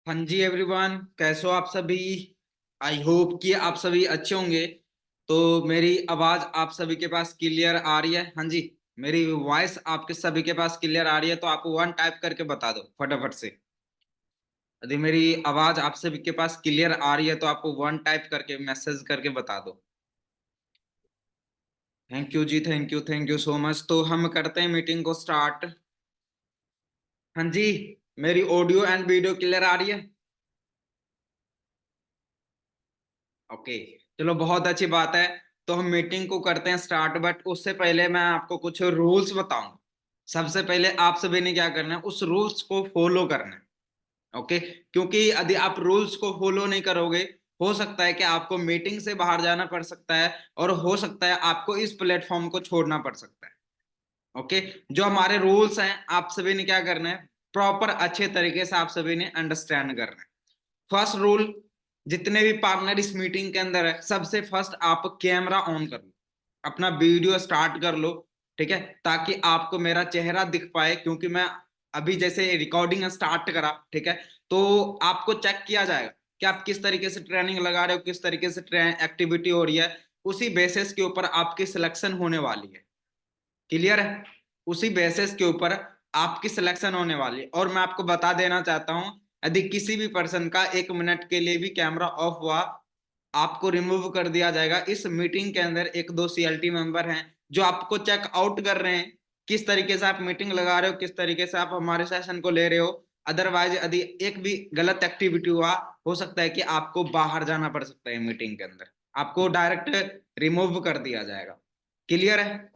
हाँ जी एवरीवन, कैसे हो आप सभी। आई होप कि आप सभी अच्छे होंगे। तो मेरी आवाज आप सभी के पास क्लियर आ रही है? हाँ जी, मेरी वॉइस आपके सभी के पास क्लियर आ रही है तो आप वन टाइप करके बता दो फटाफट से। यदि मेरी आवाज आप सभी के पास क्लियर आ रही है तो आप वन टाइप करके मैसेज करके बता दो। थैंक यू जी, थैंक यू सो मच। तो हम करते हैं मीटिंग को स्टार्ट। हाँ जी, मेरी ऑडियो एंड वीडियो क्लियर आ रही है? ओके, चलो बहुत अच्छी बात है। तो हम मीटिंग को करते हैं स्टार्ट, बट उससे पहले मैं आपको कुछ रूल्स बताऊं। सबसे पहले आप सभी ने क्या करना है, उस रूल्स को फॉलो करना है। ओके, क्योंकि यदि आप रूल्स को फॉलो नहीं करोगे, हो सकता है कि आपको मीटिंग से बाहर जाना पड़ सकता है, और हो सकता है आपको इस प्लेटफॉर्म को छोड़ना पड़ सकता है। ओके, जो हमारे रूल्स हैं आप सभी ने क्या करना है, प्रॉपर अच्छे तरीके से आप सभी ने अंडरस्टैंड करना है। फर्स्ट रूल, जितने भी पार्टनर इस मीटिंग के अंदर है, सबसे फर्स्ट आप कैमरा ऑन कर लो, अपना वीडियो स्टार्ट कर लो। ठीक है, ताकि आपको मेरा चेहरा दिख पाए, क्योंकि मैं अभी जैसे रिकॉर्डिंग स्टार्ट करा, ठीक है, तो आपको चेक किया जाएगा कि आप किस तरीके से ट्रेनिंग लगा रहे हो, किस तरीके से एक्टिविटी हो रही है। उसी बेसिस के ऊपर आपकी सिलेक्शन होने वाली है। क्लियर है? उसी बेसिस के ऊपर आपकी सिलेक्शन होने वाली है। और मैं आपको बता देना चाहता हूं, यदि किसी भी पर्सन का 1 मिनट के लिए भी कैमरा ऑफ हुआ, आपको रिमूव कर दिया जाएगा। इस मीटिंग के अंदर एक दो सीएलटी मेंबर हैं जो आपको चेक आउट कर रहे हैं, किस तरीके से आप मीटिंग लगा रहे हो, किस तरीके से आप हमारे सेशन को ले रहे हो। अदरवाइज यदि एक भी गलत एक्टिविटी हुआ, हो सकता है कि आपको बाहर जाना पड़ सकता है मीटिंग के अंदर, आपको डायरेक्ट रिमूव कर दिया जाएगा। क्लियर है?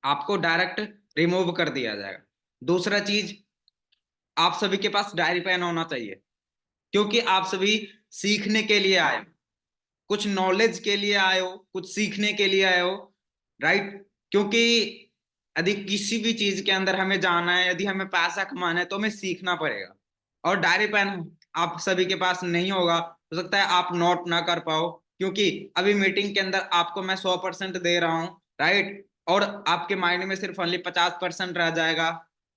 आपको डायरेक्ट रिमूव कर दिया जाएगा। दूसरा चीज, आप सभी के पास डायरी पेन होना चाहिए, क्योंकि आप सभी सीखने के लिए आए हो, कुछ नॉलेज के लिए आए हो, कुछ सीखने के लिए आए हो। राइट? क्योंकि यदि किसी भी चीज के अंदर हमें जाना है, यदि हमें पैसा कमाना है, तो हमें सीखना पड़ेगा। और डायरी पेन आप सभी के पास नहीं होगा, हो सकता है आप नोट ना कर पाओ, क्योंकि अभी मीटिंग के अंदर आपको मैं 100% दे रहा हूँ। राइट? और आपके माइंड में सिर्फ ओनली 50% रह जाएगा।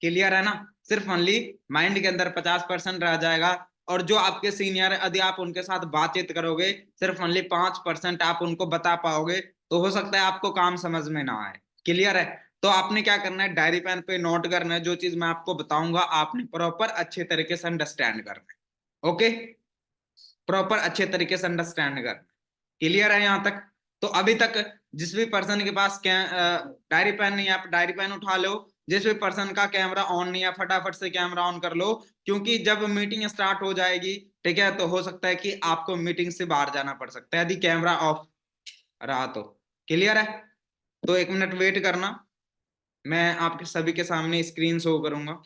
क्लियर है ना? सिर्फ ओनली माइंड के अंदर 50% रह जाएगा। और जो आपके सीनियर है, यदि आप उनके साथ बातचीत करोगे, सिर्फ ओनली 5% आप उनको बता पाओगे, तो हो सकता है आपको काम समझ में ना आए। क्लियर है? तो आपने क्या करना है, डायरी पेन पे नोट करना है, जो चीज मैं आपको बताऊंगा आपने प्रॉपर अच्छे तरीके से अंडरस्टैंड करना है। ओके, प्रॉपर अच्छे तरीके से अंडरस्टैंड करना। क्लियर है यहाँ तक? तो अभी तक जिस भी पर्सन के पास डायरी पेन नहीं है, आप डायरी पेन उठा लो। जिस भी पर्सन का कैमरा ऑन नहीं है, फटाफट से कैमरा ऑन कर लो, क्योंकि जब मीटिंग स्टार्ट हो जाएगी, ठीक है, तो हो सकता है कि आपको मीटिंग से बाहर जाना पड़ सकता है यदि कैमरा ऑफ रहा तो। क्लियर है? तो 1 मिनट वेट करना, मैं आपके सभी के सामने स्क्रीन शो करूंगा।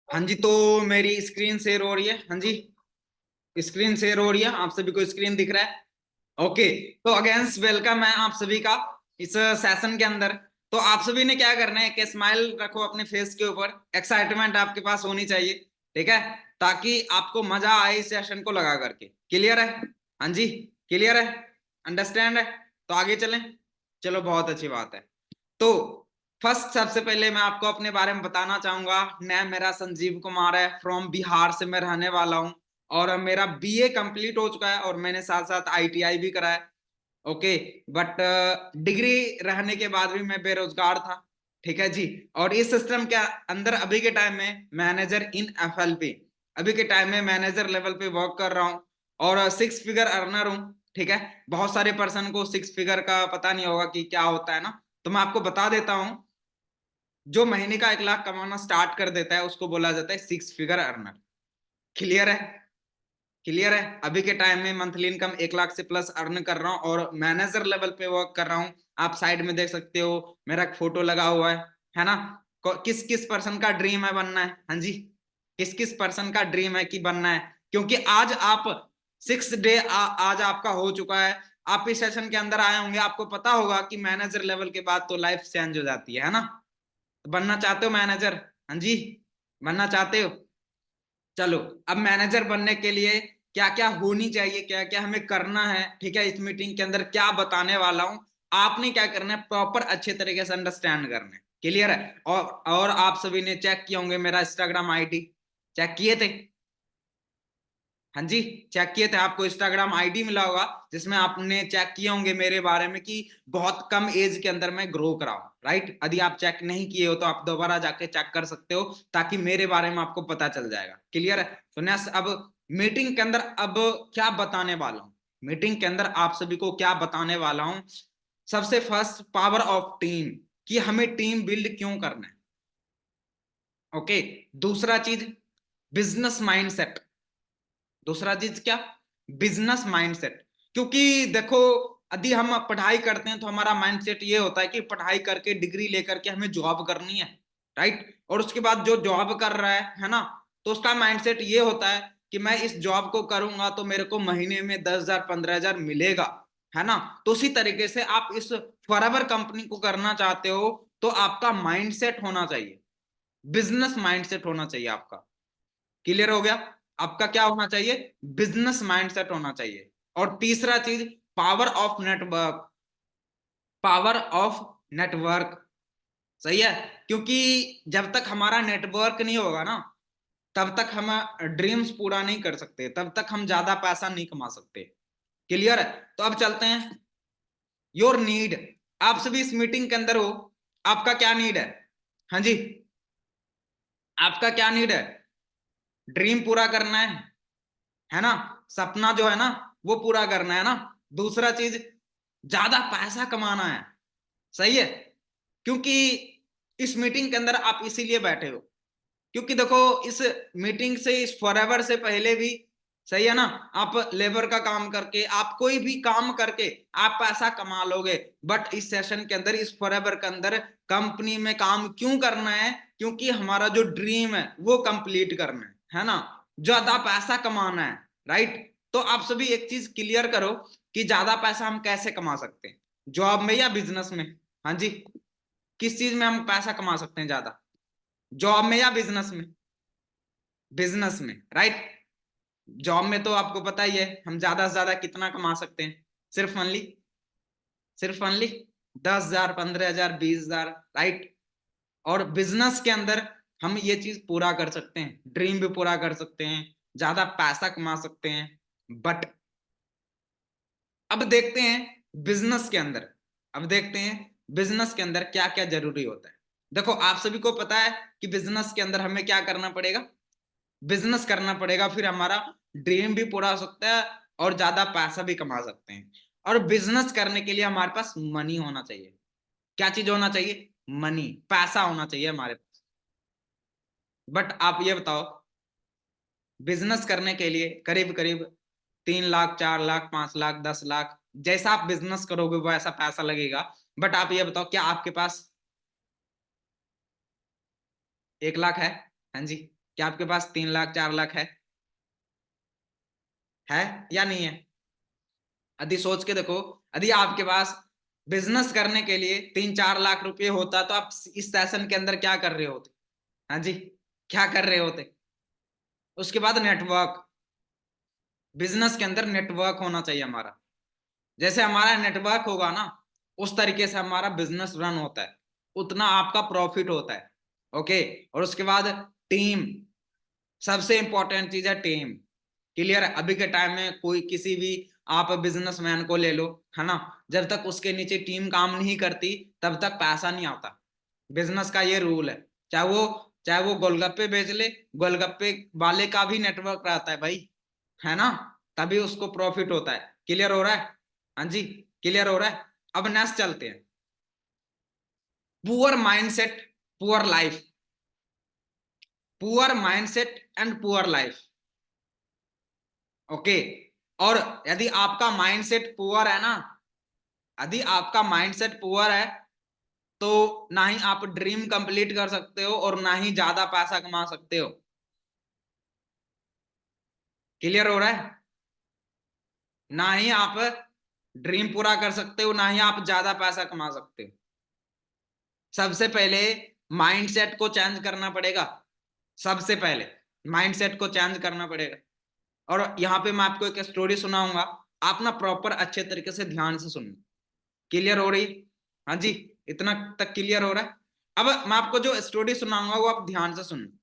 हाँ जी, तो मेरी स्क्रीन शेयर हो रही है? हाँ जी, स्क्रीन शेयर हो रही है, आप सभी को स्क्रीन दिख रहा है? ओके, तो अगेंस्ट वेलकम है आप सभी का इस सेशन के अंदर। तो आप सभी ने क्या करना है कि स्माइल रखो अपने फेस के ऊपर, एक्साइटमेंट आपके पास होनी चाहिए, ठीक है, ताकि आपको मजा आए इस सेशन को लगा करके। क्लियर है? हाँ जी, क्लियर है, अंडरस्टैंड है? तो आगे चलें। चलो बहुत अच्छी बात है। तो फर्स्ट, सबसे पहले मैं आपको अपने बारे में बताना चाहूंगा। नाम मेरा संजीव कुमार है, फ्रॉम बिहार से मैं रहने वाला हूँ। और मेरा बीए कंप्लीट हो चुका है, और मैंने साथ साथ आईटीआई भी करा है। ओके, बट डिग्री रहने के बाद भी मैं बेरोजगार था, ठीक है जी। और इस सिस्टम के अंदर अभी के टाइम में मैनेजर इन एफएलपी, अभी के टाइम में मैनेजर लेवल पे वर्क कर रहा हूँ और 6 फिगर अर्नर हूँ, ठीक है। बहुत सारे पर्सन को 6 फिगर का पता नहीं होगा कि क्या होता है ना, तो मैं आपको बता देता हूँ। जो महीने का 1 लाख कमाना स्टार्ट कर देता है उसको बोला जाता है 6 फिगर अर्नर। क्लियर है? क्लियर है? अभी के टाइम में मंथली इनकम 1 लाख से प्लस अर्न कर रहा हूँ और मैनेजर लेवल पे वर्क कर रहा हूँ। आप साइड में देख सकते हो मेरा फोटो लगा हुआ है ना। किस किस पर्सन का ड्रीम है बनना है? हाँ जी, किस किस पर्सन का ड्रीम है कि बनना है? क्योंकि आज आप 6 डे आज आपका हो चुका है, आप इस सेशन के अंदर आए होंगे, आपको पता होगा कि मैनेजर लेवल के बाद तो लाइफ चेंज हो जाती है ना। तो बनना चाहते हो मैनेजर? हाँ जी, बनना चाहते हो? चलो, अब मैनेजर बनने के लिए क्या क्या होनी चाहिए, क्या क्या हमें करना है, ठीक है, इस मीटिंग के अंदर क्या बताने वाला हूं, आपने क्या करना है, प्रॉपर अच्छे तरीके से अंडरस्टैंड करना है। क्लियर है? और आप सभी ने चेक किए होंगे मेरा इंस्टाग्राम आईडी, चेक किए थे? हाँ जी, चेक किए थे। आपको इंस्टाग्राम आईडी मिला होगा जिसमें आपने चेक किए होंगे मेरे बारे में कि बहुत कम एज के अंदर मैं ग्रो करा हूं, राइट। यदि आप चेक नहीं किए हो तो आप दोबारा जाके चेक कर सकते हो ताकि मेरे बारे में आपको पता चल जाएगा। क्लियर है? तो नेक्स्ट, अब मीटिंग के अंदर अब क्या बताने वाला हूँ, मीटिंग के अंदर आप सभी को क्या बताने वाला हूँ। सबसे फर्स्ट, पावर ऑफ टीम, कि हमें टीम बिल्ड क्यों करना है। ओके, दूसरा चीज बिजनेस माइंडसेट, दूसरा चीज क्या, बिजनेस माइंडसेट। क्योंकि देखो, यदि हम पढ़ाई करते हैं तो हमारा माइंडसेट ये होता है कि पढ़ाई करके डिग्री लेकर के हमें जॉब करनी है, राइट। और उसके बाद जो जॉब कर रहा है ना, तो उसका माइंडसेट ये होता है कि मैं इस जॉब को करूंगा तो मेरे को महीने में 10,000 15,000 मिलेगा, है ना। तो उसी तरीके से आप इस फॉरएवर कंपनी को करना चाहते हो तो आपका माइंडसेट होना चाहिए, बिजनेस माइंडसेट होना चाहिए आपका। क्लियर हो गया? आपका क्या होना चाहिए, बिजनेस माइंडसेट होना चाहिए। और तीसरा चीज, power of network, power of network, सही है। क्योंकि जब तक हमारा नेटवर्क नहीं होगा ना, तब तक हम ड्रीम्स पूरा नहीं कर सकते, तब तक हम ज्यादा पैसा नहीं कमा सकते। क्लियर है? तो अब चलते हैं, योर नीड। आप सभी इस मीटिंग के अंदर हो, आपका क्या नीड है? हाँ जी, आपका क्या नीड है? ड्रीम पूरा करना है ना, सपना जो है ना वो पूरा करना है ना। दूसरा चीज, ज्यादा पैसा कमाना है, सही है। क्योंकि इस मीटिंग के अंदर आप इसीलिए बैठे हो, क्योंकि देखो, इस मीटिंग से, इस फॉरएवर से पहले भी, सही है ना, आप लेबर का काम करके, आप कोई भी काम करके आप पैसा कमा लोगे। बट इस सेशन के अंदर, इस फॉरएवर के अंदर कंपनी में काम क्यों करना है? क्योंकि हमारा जो ड्रीम है वो कंप्लीट करना है ना, ज्यादा पैसा कमाना है, राइट। तो आप सभी एक चीज क्लियर करो कि ज्यादा पैसा हम कैसे कमा सकते हैं, जॉब में या बिजनेस में? हाँ जी, किस चीज में हम पैसा कमा सकते हैं ज्यादा, जॉब में या बिजनेस में? बिजनेस में, राइट। जॉब में तो आपको पता ही है हम ज्यादा से ज्यादा कितना कमा सकते हैं, सिर्फ ओनली, सिर्फ ओनली 10,000 15,000 20,000, राइट। और बिजनेस के अंदर हम ये चीज पूरा कर सकते हैं, ड्रीम भी पूरा कर सकते हैं, ज्यादा पैसा कमा सकते हैं। बट अब देखते हैं बिजनेस के अंदर, अब देखते हैं बिजनेस के अंदर क्या क्या जरूरी होता है। देखो, आप सभी को पता है कि बिजनेस के अंदर हमें क्या करना पड़ेगा, बिजनेस करना पड़ेगा, फिर हमारा ड्रीम भी पूरा हो सकता है और ज्यादा पैसा भी कमा सकते हैं। और बिजनेस करने के लिए हमारे पास मनी होना चाहिए। क्या चीज होना चाहिए? मनी, पैसा होना चाहिए हमारे पास। बट आप ये बताओ, बिजनेस करने के लिए करीब करीब 3 लाख 4 लाख 5 लाख 10 लाख, जैसा आप बिजनेस करोगे वैसा पैसा लगेगा। बट आप ये बताओ, क्या आपके पास 1 लाख है? हाँ जी, क्या आपके पास 3 लाख 4 लाख है या नहीं है? यदि सोच के देखो, यदि आपके पास बिजनेस करने के लिए 3 4 लाख रुपए होता तो आप इस सेशन के अंदर क्या कर रहे होते? हाँ जी, क्या कर रहे होते? उसके बाद नेटवर्क, बिजनेस के अंदर नेटवर्क होना चाहिए हमारा। जैसे हमारा नेटवर्क होगा ना, उस तरीके से हमारा बिजनेस रन होता है, उतना आपका प्रॉफिट होता है। ओके, और उसके बाद टीम, सबसे इंपॉर्टेंट चीज है टीम। क्लियर है? अभी के टाइम में कोई किसी भी आप बिजनेसमैन को ले लो, है ना, जब तक उसके नीचे टीम काम नहीं करती तब तक पैसा नहीं आता। बिजनेस का ये रूल है। चाहे वो गोलगप्पे बेच ले, गोलगप्पे वाले का भी नेटवर्क रहता है भाई, है ना, तभी उसको प्रॉफिट होता है। क्लियर हो रहा है? हाँ जी, क्लियर हो रहा है। अब नेक्स्ट चलते हैं। Poor mindset, poor life. Poor mindset and poor life. Okay. और यदि आपका माइंडसेट पुअर है ना, यदि आपका माइंडसेट पुअर है तो ना ही आप ड्रीम कंप्लीट कर सकते हो और ना ही ज्यादा पैसा कमा सकते हो। क्लियर हो रहा है? ना ही आप ड्रीम पूरा कर सकते हो, ना ही आप ज्यादा पैसा कमा सकते हो। सबसे पहले माइंडसेट को चेंज करना पड़ेगा। सबसे पहले माइंडसेट को चेंज करना पड़ेगा। और यहाँ पे मैं आपको एक स्टोरी सुनाऊंगा, आप ना प्रॉपर अच्छे तरीके से ध्यान से सुनना। क्लियर हो रही? हाँ जी, इतना तक क्लियर हो रहा है? अब मैं आपको जो स्टोरी सुनाऊंगा वो आप ध्यान से सुनना।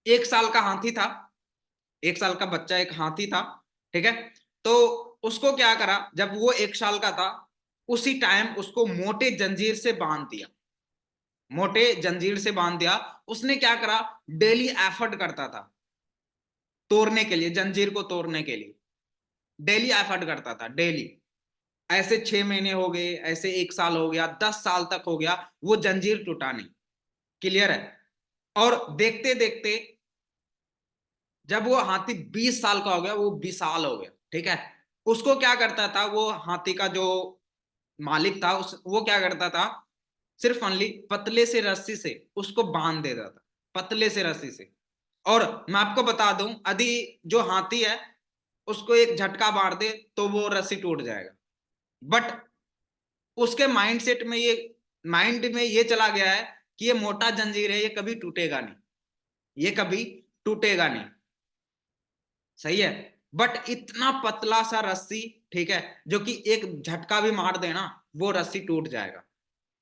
1 साल का हाथी था, 1 साल का बच्चा एक हाथी था, ठीक है। तो उसको क्या करा, जब वो 1 साल का था उसी टाइम उसको मोटे जंजीर से बांध दिया, मोटे जंजीर से बांध दिया। उसने क्या करा, डेली एफर्ट करता था तोड़ने के लिए, जंजीर को तोड़ने के लिए डेली एफर्ट करता था, डेली। ऐसे 6 महीने हो गए, ऐसे 1 साल हो गया, 10 साल तक हो गया, वो जंजीर टूटा नहीं। क्लियर है? और देखते देखते जब वो हाथी 20 साल का हो गया, वो विशाल हो गया, ठीक है। उसको क्या करता था, वो हाथी का जो मालिक था वो क्या करता था, सिर्फ ओनली पतले से रस्सी से उसको बांध देता था, पतले से रस्सी से। और मैं आपको बता दूं, यदि जो हाथी है उसको एक झटका मार दे तो वो रस्सी टूट जाएगा। बट उसके माइंड में ये चला गया है कि ये मोटा जंजीर है, ये कभी टूटेगा नहीं, ये कभी टूटेगा नहीं। सही है। बट इतना पतला सा रस्सी, ठीक है, जो कि एक झटका भी मार देना वो रस्सी टूट जाएगा।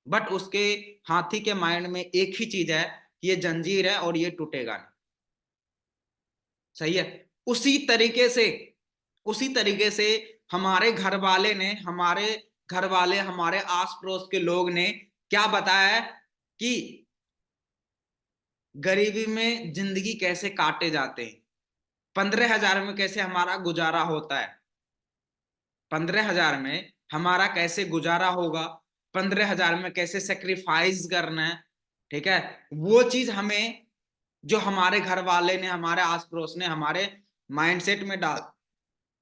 बट उसके हाथी के माइंड में एक ही चीज है कि ये जंजीर है और ये टूटेगा नहीं। सही है। उसी तरीके से उसी तरीके से हमारे घर वाले ने, हमारे घर वाले, हमारे आस पड़ोस के लोग ने क्या बताया है कि गरीबी में जिंदगी कैसे काटे जाते हैं, 15,000 में कैसे हमारा गुजारा होता है, 15,000 में हमारा कैसे गुजारा होगा, 15,000 में कैसे सेक्रीफाइस करना है, ठीक है। वो चीज हमें, जो हमारे घर वाले ने, हमारे आस पड़ोस ने हमारे माइंडसेट में डाल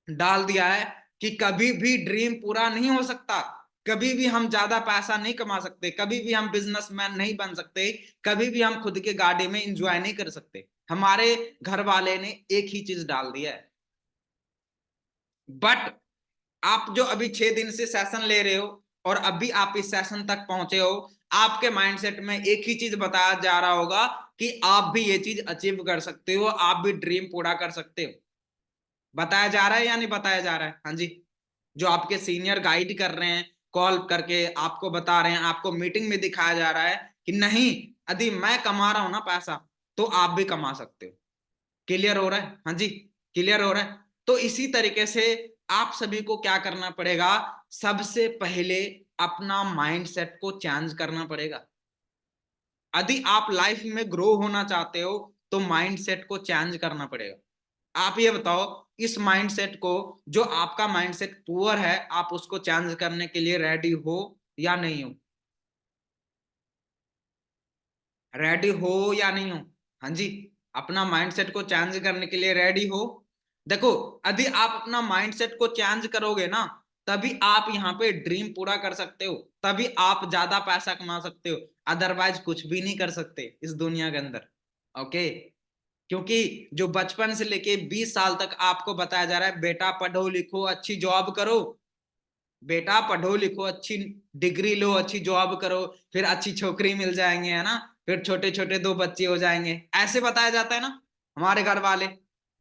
डाल दिया है कि कभी भी ड्रीम पूरा नहीं हो सकता, कभी भी हम ज्यादा पैसा नहीं कमा सकते, कभी भी हम बिजनेसमैन नहीं बन सकते, कभी भी हम खुद के गाड़ी में इंजॉय नहीं कर सकते। हमारे घर वाले ने एक ही चीज डाल दिया है। बट आप जो अभी 6 दिन से सेशन ले रहे हो और अभी आप इस सेशन तक पहुंचे हो, आपके माइंडसेट में एक ही चीज बताया जा रहा होगा कि आप भी ये चीज अचीव कर सकते हो, आप भी ड्रीम पूरा कर सकते हो। बताया जा रहा है या नहीं बताया जा रहा है? हाँ जी। जो आपके सीनियर गाइड कर रहे हैं, कॉल करके आपको बता रहे हैं, आपको मीटिंग में दिखाया जा रहा है कि नहीं, यदि मैं कमा रहा हूं ना पैसा तो आप भी कमा सकते हो। क्लियर हो रहा है? हाँ जी, क्लियर हो रहा है। तो इसी तरीके से आप सभी को क्या करना पड़ेगा, सबसे पहले अपना माइंडसेट को चेंज करना पड़ेगा। यदि आप लाइफ में ग्रो होना चाहते हो तो माइंडसेट को चेंज करना पड़ेगा। आप ये बताओ, इस माइंडसेट को, जो आपका माइंडसेट पुअर है, आप उसको चेंज करने के लिए रेडी हो या नहीं हो? रेडी हो या नहीं हो? हाँ जी, अपना माइंडसेट को चेंज करने के लिए रेडी हो? देखो, यदि आप अपना माइंडसेट को चेंज करोगे ना, तभी आप यहाँ पे ड्रीम पूरा कर सकते हो, तभी आप ज्यादा पैसा कमा सकते हो। अदरवाइज कुछ भी नहीं कर सकते इस दुनिया के अंदर। ओके। क्योंकि जो बचपन से लेके 20 साल तक आपको बताया जा रहा है, बेटा पढ़ो लिखो अच्छी जॉब करो, बेटा पढ़ो लिखो अच्छी डिग्री लो, अच्छी जॉब करो, फिर अच्छी छोकरी मिल जाएंगे, है ना, फिर छोटे छोटे 2 बच्चे हो जाएंगे, ऐसे बताया जाता है ना हमारे घर वाले।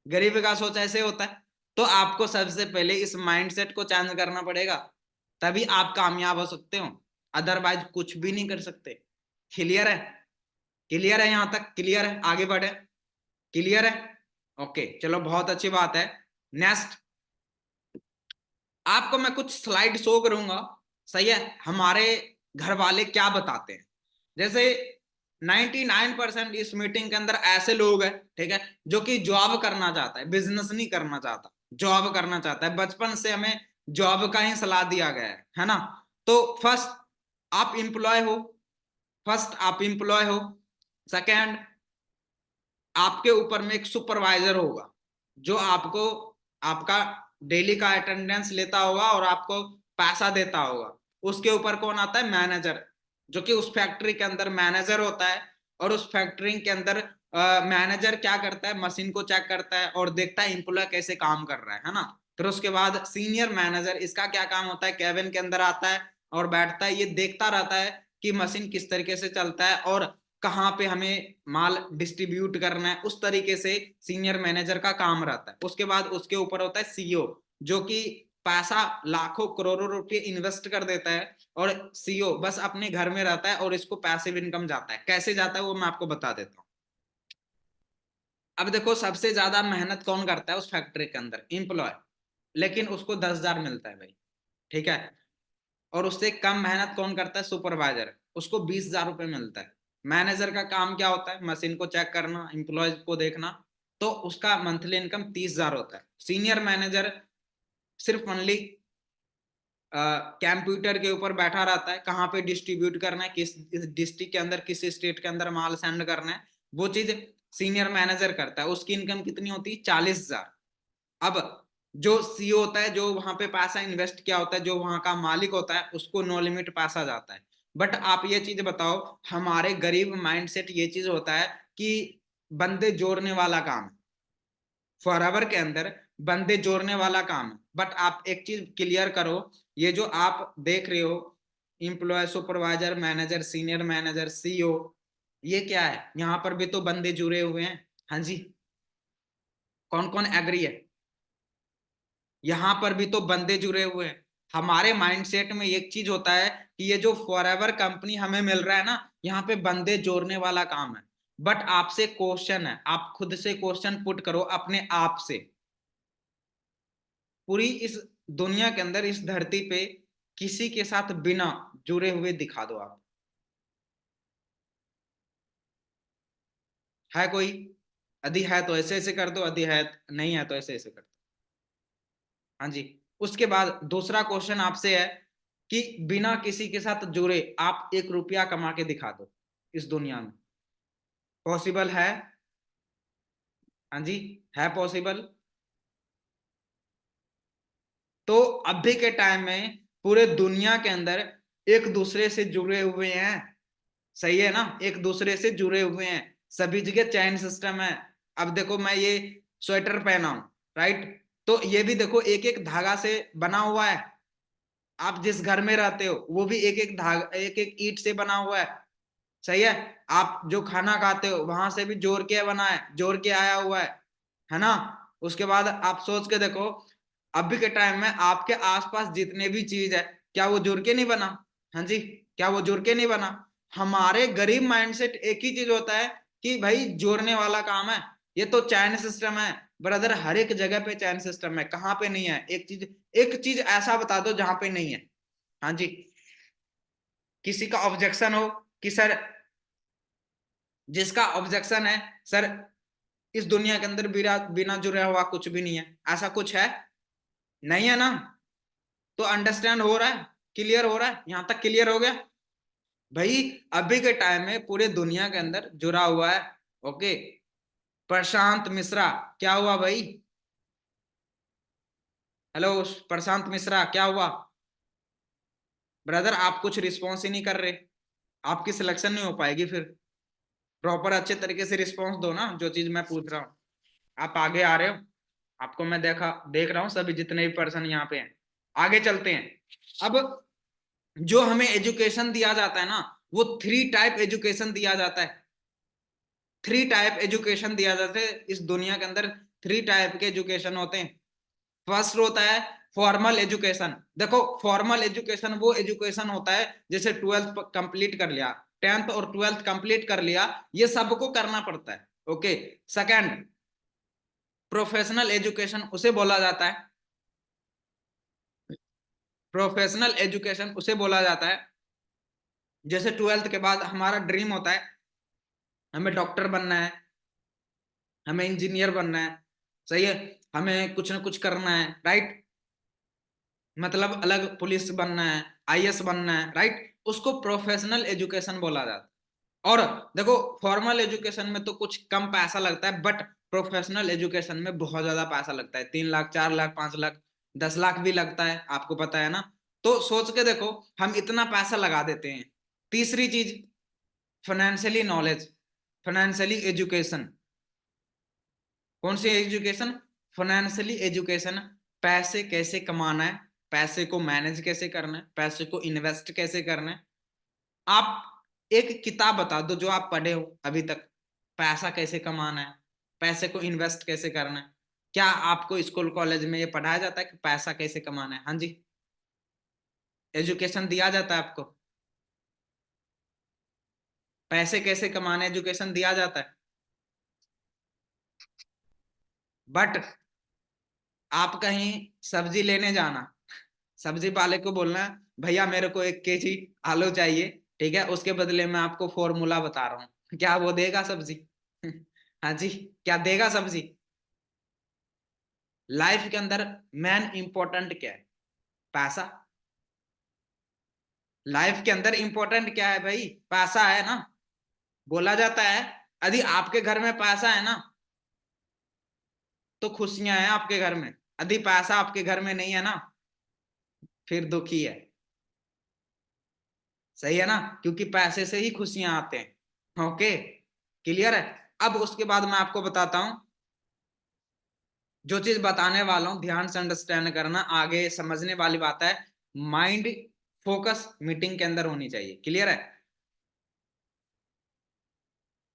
गरीब का सोच ऐसे होता है। तो आपको सबसे पहले इस माइंडसेट को चेंज करना पड़ेगा, तभी आप कामयाब हो सकते हो। अदरवाइज कुछ भी नहीं कर सकते। क्लियर है? क्लियर है? यहां तक क्लियर है? आगे बढ़े। क्लियर है? ओके, चलो बहुत अच्छी बात है। नेक्स्ट, आपको मैं कुछ स्लाइड शो करूंगा, सही है, हमारे घर वाले क्या बताते हैं। जैसे 99% इस मीटिंग के अंदर ऐसे लोग हैं, ठीक है, जो कि जॉब करना चाहता है, बिजनेस नहीं करना चाहता, जॉब करना चाहता है। बचपन से हमें जॉब का ही सलाह दिया गया है ना। तो फर्स्ट आप इंप्लॉय हो, फर्स्ट आप इंप्लॉय हो। सेकंड, आपके ऊपर में एक सुपरवाइजर होगा जो आपको आपका डेली का अटेंडेंस लेता होगा और आपको पैसा देता होगा। उसके ऊपर कौन आता है? मैनेजर, जो कि उस फैक्ट्री के अंदर मैनेजर होता है। और उस फैक्ट्री के अंदर मैनेजर क्या करता है? मशीन को चेक करता है और देखता है एम्प्लॉय कैसे काम कर रहा है ना। फिर उसके बाद सीनियर मैनेजर, इसका क्या काम होता है? कैबिन के अंदर आता है और बैठता है, ये देखता रहता है कि मशीन किस तरीके से चलता है और कहाँ पे हमें माल डिस्ट्रीब्यूट करना है, उस तरीके से सीनियर मैनेजर का काम रहता है। उसके बाद उसके ऊपर होता है सीईओ, जो कि पैसा लाखों करोड़ों रुपए इन्वेस्ट कर देता है। और सीईओ बस अपने घर में रहता है और इसको पैसिव इनकम जाता है। कैसे जाता है वो मैं आपको बता देता हूँ। अब देखो, सबसे ज्यादा मेहनत कौन करता है उस फैक्ट्री के अंदर? एम्प्लॉय। लेकिन उसको 10,000 मिलता है भाई, ठीक है। और उससे कम मेहनत कौन करता है? सुपरवाइजर, उसको 20,000 रुपये मिलता है। मैनेजर का काम क्या होता है? मशीन को चेक करना, इंप्लॉयज को देखना, तो उसका मंथली इनकम 30,000 होता है। सीनियर मैनेजर सिर्फ ओनली कंप्यूटर के ऊपर बैठा रहता है, कहाँ पे डिस्ट्रीब्यूट करना है, किस डिस्ट्रिक्ट के अंदर, किस स्टेट के अंदर माल सेंड करना है, वो चीज सीनियर मैनेजर करता है। उसकी इनकम कितनी होती है? 40,000। अब जो सीईओ होता है, जो वहां पे पैसा इन्वेस्ट किया होता है, जो वहां का मालिक होता है, उसको नो लिमिट पैसा जाता है। बट आप ये चीज बताओ, हमारे गरीब माइंडसेट ये चीज होता है कि बंदे जोड़ने वाला काम है, फॉरएवर के अंदर बंदे जोड़ने वाला काम है। बट आप एक चीज क्लियर करो, ये जो आप देख रहे हो, employee, supervisor, manager, senior manager, CEO, ये क्या है? यहाँ पर भी तो बंदे जुड़े हुए हैं। हाँ जी, कौन कौन एग्री है? यहाँ पर भी तो बंदे जुड़े हुए हैं। हमारे माइंडसेट में एक चीज होता है कि ये जो फॉरएवर कंपनी हमें मिल रहा है ना, यहाँ पे बंदे जोड़ने वाला काम है। बट आपसे क्वेश्चन है, आप खुद से क्वेश्चन पुट करो अपने आप से। पूरी इस दुनिया के अंदर, इस धरती पे किसी के साथ बिना जुड़े हुए दिखा दो आप। है कोई? यदि है तो ऐसे ऐसे कर दो, यदि है नहीं है तो ऐसे ऐसे कर दो। हाँ जी। उसके बाद दूसरा क्वेश्चन आपसे है कि बिना किसी के साथ जुड़े आप 1 रुपया कमा के दिखा दो इस दुनिया में। पॉसिबल है? हाँ जी, है पॉसिबल। तो अभी के टाइम में पूरे दुनिया के अंदर एक दूसरे से जुड़े हुए हैं, सही है ना, एक दूसरे से जुड़े हुए हैं। सभी जगह चैन सिस्टम है। अब देखो, मैं ये स्वेटर पहना हूं, राइट, तो ये भी देखो एक एक धागा से बना हुआ है। आप जिस घर में रहते हो वो भी एक एक धागा, एक एक ईंट से बना हुआ है, सही है। आप जो खाना खाते हो वहां से भी जोड़ के बना है, जोड़ के आया हुआ है ना। उसके बाद आप सोच के देखो, अभी के टाइम में आपके आसपास जितने भी चीज है, क्या वो जुड़ के नहीं बना? हाँ जी, क्या वो जुड़ के नहीं बना? हमारे गरीब माइंडसेट एक ही चीज होता है कि भाई जोड़ने वाला काम है। ये तो चैन सिस्टम है ब्रदर, हर एक जगह पे चैन सिस्टम है। कहाँ पे नहीं है? एक चीज ऐसा बता दो जहां पे नहीं है। हाँ जी, किसी का ऑब्जेक्शन हो कि सर, जिसका ऑब्जेक्शन है सर, इस दुनिया के अंदर बिना बिना जुड़ा हुआ कुछ भी नहीं है, ऐसा कुछ है? नहीं है ना। तो अंडरस्टैंड हो रहा है? क्लियर हो रहा है? यहां तक क्लियर हो गया भाई? अभी के टाइम में पूरे दुनिया के अंदर जुड़ा हुआ है। ओके, प्रशांत मिश्रा, क्या हुआ भाई? हेलो, प्रशांत मिश्रा, क्या हुआ? ब्रदर आप कुछ रिस्पॉन्स ही नहीं कर रहे, आपकी सिलेक्शन नहीं हो पाएगी फिर। प्रॉपर अच्छे तरीके से रिस्पॉन्स दो ना, जो चीज मैं पूछ रहा हूँ। आप आगे आ रहे हो, आपको मैं देख रहा हूँ, सभी जितने भी पर्सन यहाँ पे हैं। आगे चलते हैं। अब जो हमें एजुकेशन दिया जाता है ना, वो 3 टाइप एजुकेशन दिया जाता है। 3 टाइप एजुकेशन दिया जाता है इस दुनिया के अंदर। 3 टाइप के एजुकेशन होते हैं। फर्स्ट होता है फॉर्मल एजुकेशन। देखो, फॉर्मल एजुकेशन वो एजुकेशन होता है जैसे 12th कंप्लीट कर लिया, 10th और 12th कंप्लीट कर लिया, ये सबको करना पड़ता है। ओके। सेकंड, प्रोफेशनल एजुकेशन उसे बोला जाता है प्रोफेशनल एजुकेशन उसे बोला जाता है जैसे 12th के बाद हमारा ड्रीम होता है हमें डॉक्टर बनना है, हमें इंजीनियर बनना है, सही है, हमें कुछ ना कुछ करना है, राइट, मतलब अलग पुलिस बनना है, आईएएस बनना है, राइट, उसको प्रोफेशनल एजुकेशन बोला जाता है। और देखो फॉर्मल एजुकेशन में तो कुछ कम पैसा लगता है, बट प्रोफेशनल एजुकेशन में बहुत ज्यादा पैसा लगता है, 3 लाख 4 लाख 5 लाख 10 लाख भी लगता है, आपको पता है ना। तो सोच के देखो हम इतना पैसा लगा देते हैं। तीसरी चीज, फाइनेंशियली नॉलेज, फाइनेंशियली एजुकेशन। कौन सी एजुकेशन? Financially education. पैसे कैसे कमाना है, पैसे को मैनेज कैसे करना है, पैसे को इन्वेस्ट कैसे करना है। आप एक किताब बता दो जो आप पढ़े हो अभी तक, पैसा कैसे कमाना है, पैसे को इन्वेस्ट कैसे करना है। क्या आपको स्कूल कॉलेज में ये पढ़ाया जाता है कि पैसा कैसे कमाना है? हाँ जी, एजुकेशन दिया जाता है आपको, पैसे कैसे कमाने एजुकेशन दिया जाता है। बट आप कहीं सब्जी लेने जाना, सब्जी वाले को बोलना भैया मेरे को 1 kg आलू चाहिए, ठीक है, उसके बदले में आपको फॉर्मूला बता रहा हूँ, क्या वो देगा सब्जी? हाँ जी, क्या देगा सब्जी? लाइफ के अंदर मेन इंपॉर्टेंट क्या है? पैसा। लाइफ के अंदर इंपॉर्टेंट क्या है भाई? पैसा है ना। बोला जाता है यदि आपके घर में पैसा है ना तो खुशियां हैं आपके घर में, यदि पैसा आपके घर में नहीं है ना फिर दुखी है, सही है ना, क्योंकि पैसे से ही खुशियां आते हैं। ओके, क्लियर है। अब उसके बाद मैं आपको बताता हूं, जो चीज बताने वाला हूं ध्यान से अंडरस्टैंड करना, आगे समझने वाली बात है। माइंड फोकस मीटिंग के अंदर होनी चाहिए, क्लियर है।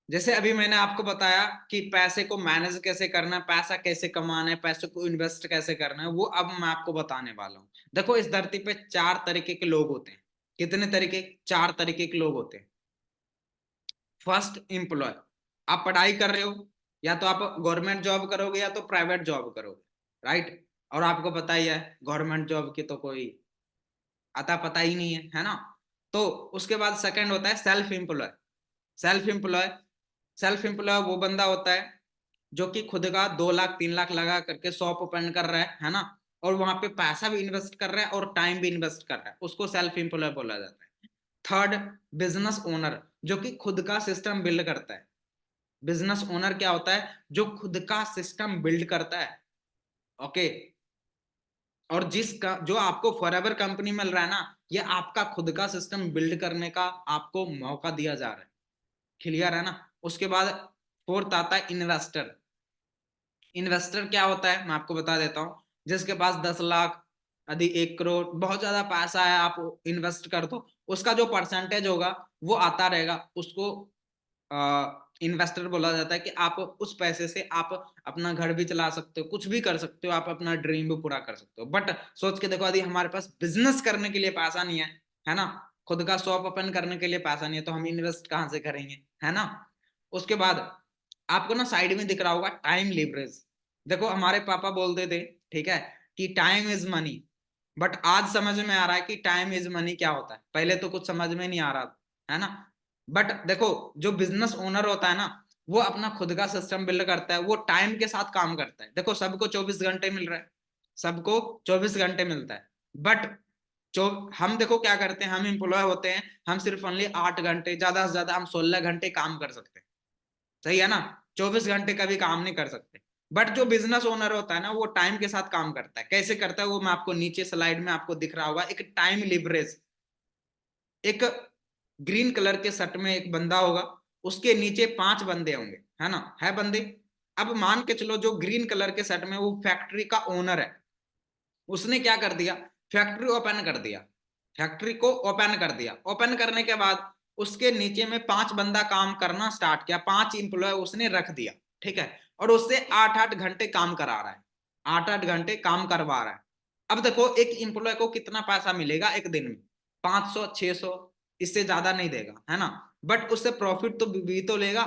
जैसे अभी मैंने आपको बताया कि पैसे को मैनेज कैसे करना है, पैसा कैसे कमाना है, पैसे को इन्वेस्ट कैसे करना है, वो अब मैं आपको बताने वाला हूँ। देखो इस धरती पे 4 तरीके के लोग होते हैं। कितने तरीके? 4 तरीके के लोग होते हैं। फर्स्ट एम्प्लॉय, आप पढ़ाई कर रहे हो, या तो आप गवर्नमेंट जॉब करोगे या तो प्राइवेट जॉब करोगे, राइट। और आपको पता ही है गवर्नमेंट जॉब की तो कोई आता पता ही नहीं है ना। तो उसके बाद सेकंड होता है self employ. Self employ, self employ वो बंदा होता है जो कि खुद का 2 लाख 3 लाख लगा करके शॉप ओपन कर रहा है ना, और वहां पे पैसा भी इन्वेस्ट कर रहा है और टाइम भी इन्वेस्ट कर रहा है, उसको सेल्फ एम्प्लॉय बोला जाता है। थर्ड, बिजनेस ओनर, जो कि खुद का सिस्टम बिल्ड करता है। बिजनेस ओनर क्या होता है? जो खुद का सिस्टम बिल्ड करता है, ओके। और जिसका जो आपको फॉरएवर कंपनी मिल रहा है ना, ये आपका खुद का सिस्टम बिल्ड करने का आपको मौका दिया जा रहा है, क्लियर है ना। उसके बाद फोर्थ आता है इन्वेस्टर। इन्वेस्टर क्या होता है मैं आपको बता देता हूँ, जिसके पास 10 लाख, यदि 1 करोड़, बहुत ज्यादा पैसा है, आप इन्वेस्ट कर दो, उसका जो परसेंटेज होगा वो आता रहेगा, उसको इन्वेस्टर बोला जाता है। कि आप उस पैसे से आप अपना घर भी चला सकते हो, कुछ भी कर सकते हो, आप अपना ड्रीम भी पूरा कर सकते हो। बट सोच के देखो यदि हमारे पास बिजनेस करने के लिए पैसा नहीं है ना, खुद का शॉप ओपन करने के लिए पैसा नहीं है, तो हम इन्वेस्ट कहाँ से करेंगे, है ना। उसके बाद आपको ना साइड में दिख रहा होगा टाइम लिवरेज। देखो हमारे पापा बोलते थे, ठीक है, कि टाइम इज मनी। बट आज समझ में आ रहा है कि टाइम इज मनी क्या होता है, पहले तो कुछ समझ में नहीं आ रहा था, है ना। बट देखो जो बिजनेस ओनर होता है ना, वो अपना खुद का सिस्टम बिल्ड करता है, वो टाइम के साथ काम करता है। देखो सबको 24 घंटे मिल रहा है, सबको 24 घंटे मिलता है, बट जो हम देखो क्या करते हैं, हम एम्प्लॉय होते हैं, हम सिर्फ ओनली 8 घंटे, ज्यादा से ज्यादा हम 16 घंटे काम कर सकते हैं, सही है ना। 24 घंटे का भी काम नहीं कर सकते। बट जो बिजनेस ओनर होता है ना, वो टाइम के साथ काम करता है। कैसे करता है वो मैं आपको नीचे स्लाइड में आपको दिख रहा होगा, एक टाइम लिवरेज। एक ग्रीन कलर के शर्ट में एक बंदा होगा, उसके नीचे 5 बंदे होंगे, है ना, है बंदे। अब मान के चलो जो ग्रीन कलर के शर्ट में वो फैक्ट्री का ओनर है, उसने क्या कर दिया, फैक्ट्री ओपन कर दिया, फैक्ट्री को ओपन कर दिया। ओपन करने के बाद उसके नीचे में 5 बंदा काम करना स्टार्ट किया, 5 एम्प्लॉय उसने रख दिया, ठीक है, और उससे 8-8 घंटे काम करा रहा है, 8-8 घंटे काम करवा रहा है। अब देखो एक एम्प्लॉय को कितना पैसा मिलेगा एक दिन में? 500-600, इससे ज्यादा नहीं देगा, है ना। बट उससे प्रॉफिट तो भी तो लेगा।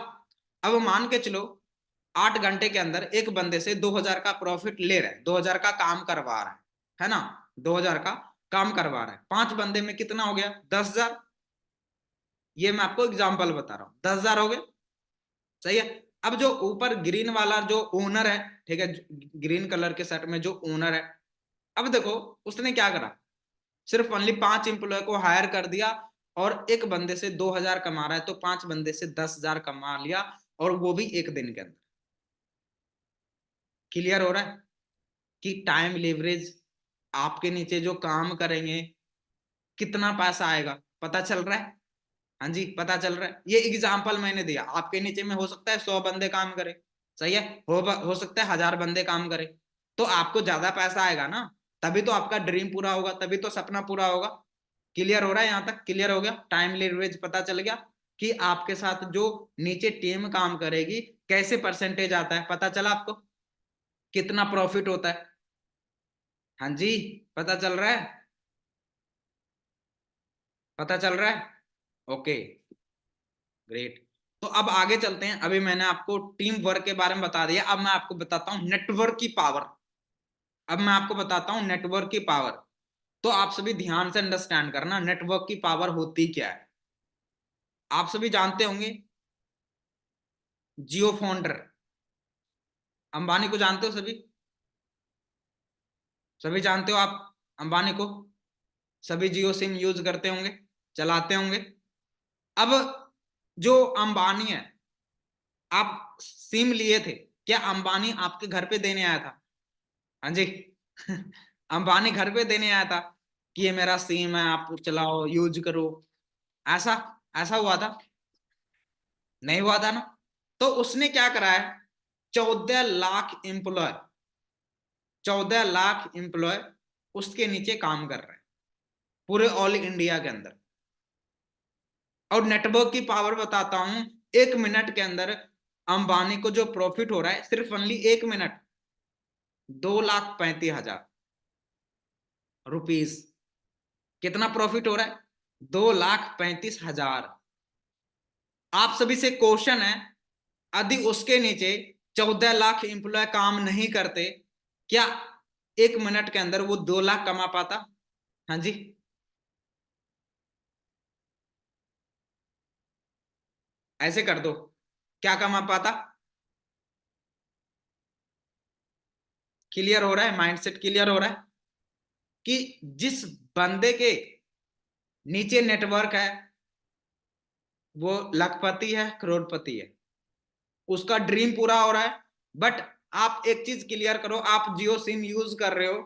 अब मान के चलो 8 घंटे के अंदर एक बंदे से 2000 का प्रॉफिट ले रहा है, 2000 का काम करवा रहा है ना, 2000 का। काम करवा रहा है, 5 बंदे में कितना हो गया? 10,000। ये मैं आपको एग्जाम्पल बता रहा हूँ, 10,000 हो गए। सही है। अब जो ऊपर ग्रीन वाला जो ओनर है, ठीक है, ग्रीन कलर के शर्ट में जो ओनर है, अब देखो उसने क्या करा, सिर्फ ओनली 5 एम्प्लॉय को हायर कर दिया, और एक बंदे से 2,000 कमा रहा है, तो 5 बंदे से 10,000 कमा लिया, और वो भी एक दिन के अंदर। क्लियर हो रहा है कि टाइम लेवरेज, आपके नीचे जो काम करेंगे कितना पैसा आएगा, पता चल रहा है? हाँ जी, पता चल रहा है। ये एग्जाम्पल मैंने दिया, आपके नीचे में हो सकता है 100 बंदे काम करे, सही है, हो सकता है 1,000 बंदे काम करे, तो आपको ज्यादा पैसा आएगा ना, तभी तो आपका ड्रीम पूरा होगा, तभी तो सपना पूरा होगा। क्लियर हो रहा है? यहां तक क्लियर हो गया? टाइम लेवरेज पता चल गया कि आपके साथ जो नीचे टीम काम करेगी कैसे परसेंटेज आता है, पता चला आपको कितना प्रॉफिट होता है? हाँ जी, पता चल रहा है? पता चल रहा है? Okay, great. तो अब आगे चलते हैं। अभी मैंने आपको टीम वर्क के बारे में बता दिया, अब मैं आपको बताता हूं नेटवर्क की पावर। अब मैं आपको बताता हूं नेटवर्क की पावर। तो आप सभी ध्यान से अंडरस्टैंड करना, नेटवर्क की पावर होती क्या है। आप सभी जानते होंगे जियो फाउंडर अंबानी को, जानते हो सभी? सभी जानते हो आप अंबानी को? सभी जियो सिम यूज करते होंगे, चलाते होंगे। अब जो अंबानी है, आप सिम लिए थे, क्या अंबानी आपके घर पे देने आया था? हाँ जी। अंबानी घर पे देने आया था कि ये मेरा सिम है, आप चलाओ यूज करो, ऐसा ऐसा हुआ था? नहीं हुआ था ना। तो उसने क्या करा है, 14 लाख एम्प्लॉय, 14 लाख एम्प्लॉय उसके नीचे काम कर रहे हैं पूरे ऑल इंडिया के अंदर। और नेटवर्क की पावर बताता हूं, 1 मिनट के अंदर अंबानी को जो प्रॉफिट हो रहा है, सिर्फ ओनली 1 मिनट, 2,35,000 रुपीज। कितना प्रॉफिट हो रहा है? 2,35,000। आप सभी से क्वेश्चन है, यदि उसके नीचे 14 लाख एम्प्लॉय काम नहीं करते, क्या 1 मिनट के अंदर वो 2 लाख कमा पाता? हाँ जी, ऐसे कर दो, क्या कमा पाता? क्लियर हो रहा है? माइंडसेट क्लियर हो रहा है कि जिस बंदे के नीचे नेटवर्क है वो लखपति है, करोड़पति है, उसका ड्रीम पूरा हो रहा है। बट आप एक चीज क्लियर करो, आप जियो सिम यूज कर रहे हो,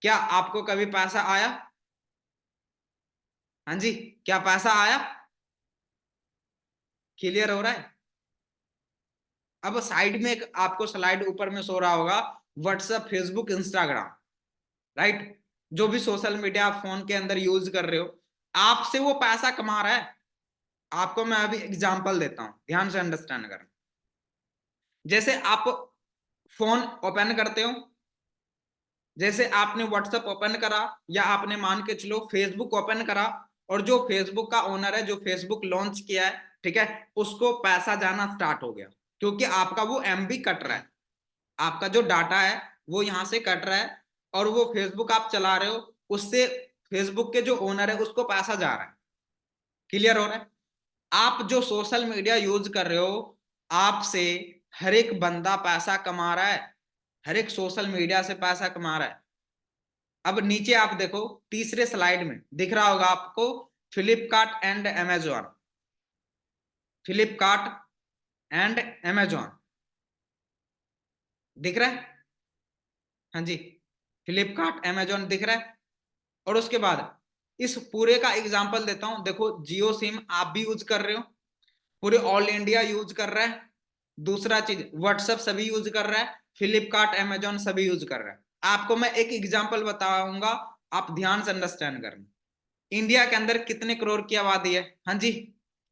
क्या आपको कभी पैसा आया? हाँ जी, क्या पैसा आया? क्लियर हो रहा है? अब साइड में एक आपको स्लाइड ऊपर में सो रहा होगा, व्हाट्सएप, फेसबुक, इंस्टाग्राम, राइट? जो भी सोशल मीडिया आप फोन के अंदर यूज कर रहे हो, आपसे वो पैसा कमा रहा है। आपको मैं अभी एग्जांपल देता हूं, ध्यान से अंडरस्टैंड करना। जैसे आप फोन ओपन करते हो, जैसे आपने व्हाट्सएप ओपन करा, या आपने मान के चलो फेसबुक ओपन करा, और जो फेसबुक का ओनर है, जो फेसबुक लॉन्च किया है, ठीक है, उसको पैसा जाना स्टार्ट हो गया, क्योंकि आपका वो एमबी कट रहा है, आपका जो डाटा है वो यहां से कट रहा है, और वो फेसबुक आप चला रहे हो, उससे फेसबुक के जो ओनर है उसको पैसा जा रहा है। क्लियर हो रहा है? आप जो सोशल मीडिया यूज कर रहे हो, आपसे हर एक बंदा पैसा कमा रहा है, हर एक सोशल मीडिया से पैसा कमा रहा है। अब नीचे आप देखो, तीसरे स्लाइड में दिख रहा होगा आपको, Flipkart and Amazon, Flipkart and Amazon दिख रहा है? हाँ जी, फ्लिपकार्ट अमेजॉन दिख रहा है। और उसके बाद इस पूरे का एग्जांपल देता हूं, देखो जियो सिम आप भी यूज कर रहे हो, पूरे ऑल इंडिया यूज कर रहा है। दूसरा चीज, व्हाट्सएप सभी यूज कर रहा है, फ्लिपकार्ट अमेजॉन सभी यूज कर रहा है। आपको मैं एक एग्जांपल बताऊंगा, आप ध्यान से अंडरस्टैंड करना। इंडिया के अंदर कितने करोड़ की आबादी है? हाँ जी,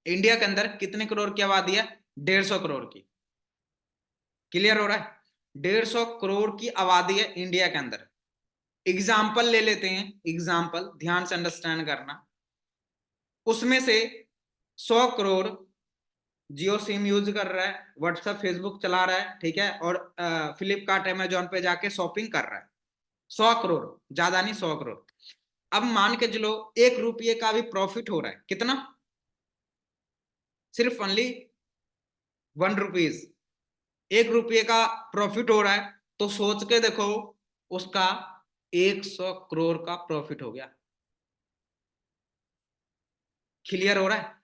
इंडिया के अंदर कितने करोड़ की आबादी है? 150 करोड़ की। क्लियर हो रहा है? 150 करोड़ की आबादी है इंडिया के अंदर। एग्जाम्पल ले लेते हैं, एग्जाम्पल ध्यान से अंडरस्टैंड करना। उसमें से 100 करोड़ जियो सिम यूज कर रहा है, व्हाट्सएप फेसबुक चला रहा है, ठीक है, और फ्लिपकार्ट अमेजोन पे जाके शॉपिंग कर रहा है। 100 करोड़, ज्यादा नहीं, 100 करोड़। अब मान के चलो 1 रुपये का भी प्रॉफिट हो रहा है, कितना? सिर्फ ओनली 1 रुपीज, 1 रुपये का प्रॉफिट हो रहा है, तो सोच के देखो उसका 100 करोड़ का प्रॉफिट हो गया। क्लियर हो रहा है?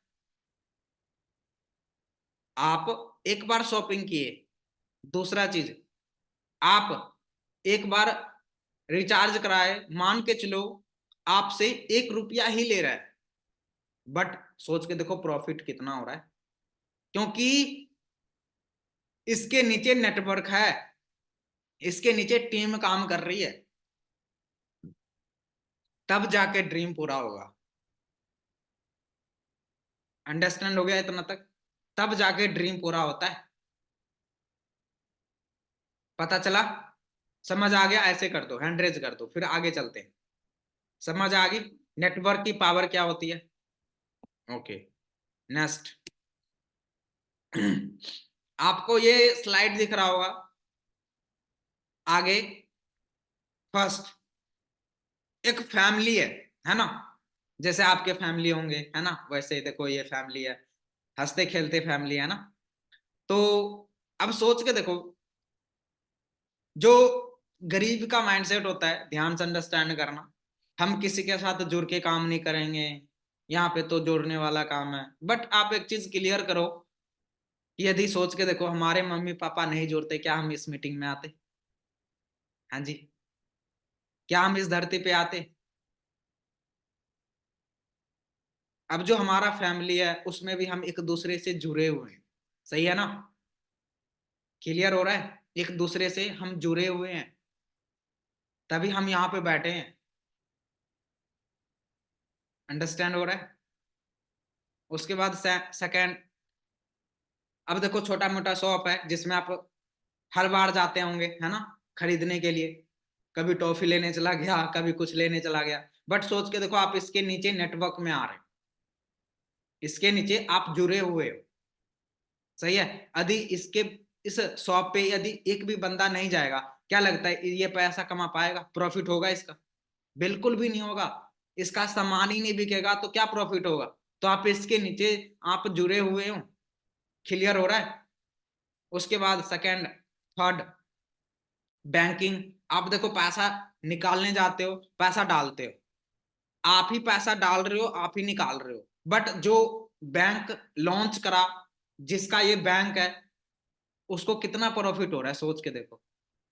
आप एक बार शॉपिंग किए, दूसरा चीज आप एक बार रिचार्ज कराए, मान के चलो आपसे 1 रुपया ही ले रहा है, बट सोच के देखो प्रॉफिट कितना हो रहा है, क्योंकि इसके नीचे नेटवर्क है, इसके नीचे टीम काम कर रही है, तब जाके ड्रीम पूरा होगा। अंडरस्टैंड हो गया इतना तक? तब जाके ड्रीम पूरा होता है। पता चला? समझ आ गया? ऐसे कर दो, हैंड रेज कर दो, फिर आगे चलते हैं। समझ आ गई नेटवर्क की पावर क्या होती है? Okay, next. आपको ये स्लाइड दिख रहा होगा आगे। फर्स्ट, एक फैमिली है ना? जैसे आपके फैमिली होंगे, है ना? वैसे देखो ये फैमिली है, हंसते खेलते फैमिली है ना? तो अब सोच के देखो, जो गरीब का माइंडसेट होता है, ध्यान से अंडरस्टैंड करना, हम किसी के साथ जुड़ के काम नहीं करेंगे, यहाँ पे तो जोड़ने वाला काम है। बट आप एक चीज क्लियर करो कि यदि सोच के देखो हमारे मम्मी पापा नहीं जोड़ते, क्या हम इस मीटिंग में आते? हाँ जी, क्या हम इस धरती पे आते? अब जो हमारा फैमिली है उसमें भी हम एक दूसरे से जुड़े हुए हैं, सही है ना? क्लियर हो रहा है? एक दूसरे से हम जुड़े हुए हैं, तभी हम यहाँ पे बैठे हैं। अंडरस्टैंड हो रहा है? उसके बाद सेकंड, अब देखो छोटा मोटा शॉप है जिसमें आप हर बार जाते होंगे, है ना? खरीदने के लिए, कभी टॉफी लेने चला गया, कभी कुछ लेने चला गया, बट सोच के देखो आप इसके नीचे नेटवर्क में आ रहे हैं, इसके नीचे आप जुड़े हुए हो, सही है? यदि इसके इस शॉप पे यदि एक भी बंदा नहीं जाएगा, क्या लगता है ये पैसा कमा पाएगा? प्रॉफिट होगा इसका? बिल्कुल भी नहीं होगा। इसका सामान ही नहीं बिकेगा तो क्या प्रॉफिट होगा? तो आप इसके नीचे आप जुड़े हुए हो। क्लियर हो रहा है? उसके बाद सेकंड, थर्ड, बैंकिंग। आप देखो पैसा निकालने जाते हो, पैसा डालते हो, आप ही पैसा डाल रहे हो, आप ही निकाल रहे हो, बट जो बैंक लॉन्च करा, जिसका ये बैंक है, उसको कितना प्रॉफिट हो रहा है? सोच के देखो,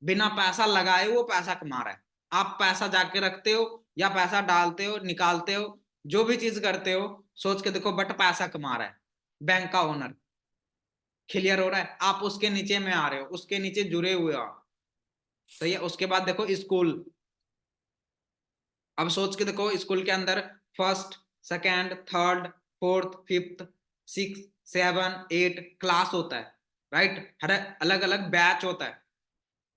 बिना पैसा लगाए वो पैसा कमा रहा है। आप पैसा जाके रखते हो या पैसा डालते हो, निकालते हो, जो भी चीज करते हो, सोच के देखो, बट पैसा कमा रहा है बैंक का ओनर। क्लियर हो रहा है? आप उसके नीचे में आ रहे हो, उसके नीचे जुड़े हुए हो, सही है? उसके बाद देखो स्कूल। अब सोच के देखो स्कूल के अंदर first, second, third, fourth, fifth, six, seven, eight class होता है, राइट? हर अलग अलग बैच होता है।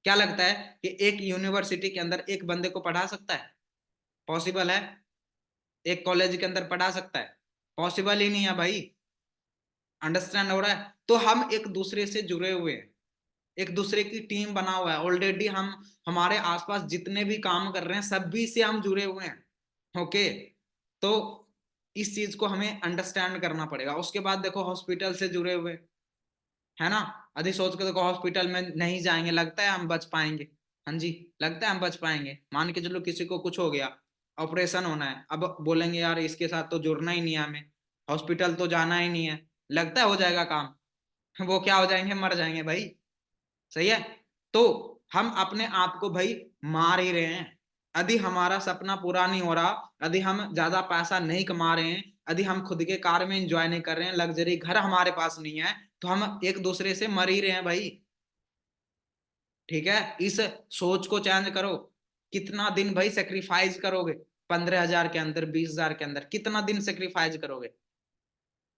क्या लगता है कि एक यूनिवर्सिटी के अंदर एक बंदे को पढ़ा सकता है? पॉसिबल है? एक कॉलेज के अंदर पढ़ा सकता है? पॉसिबल ही नहीं है भाई। अंडरस्टैंड हो रहा है? तो हम एक दूसरे से जुड़े हुए हैं, एक दूसरे की टीम बना हुआ है ऑलरेडी। हम हमारे आसपास जितने भी काम कर रहे हैं सभी से हम जुड़े हुए हैं। ओके, तो इस चीज को हमें अंडरस्टैंड करना पड़ेगा। उसके बाद देखो हॉस्पिटल से जुड़े हुए, है ना? यदि सोच के देखो हॉस्पिटल में नहीं जाएंगे, लगता है हम बच पाएंगे? हाँ जी, लगता है हम बच पाएंगे? मान के चलो किसी को कुछ हो गया, ऑपरेशन होना है, अब बोलेंगे यार इसके साथ तो जुड़ना ही नहीं है हमें, हॉस्पिटल तो जाना ही नहीं है, लगता है हो जाएगा काम? वो क्या हो जाएंगे? मर जाएंगे भाई, सही है? तो हम अपने आप को भाई मार ही रहे हैं। यदि हमारा सपना पूरा नहीं हो रहा, यदि हम ज्यादा पैसा नहीं कमा रहे हैं, यदि हम खुद के कार में एंजॉय नहीं कर रहे हैं, लग्जरी घर हमारे पास नहीं है, तो हम एक दूसरे से मर ही रहे हैं भाई। ठीक है? इस सोच को चेंज करो। कितना दिन भाई सेक्रीफाइस करोगे? 15,000 के अंदर, 20,000 के अंदर कितना दिन सेक्रीफाइस करोगे?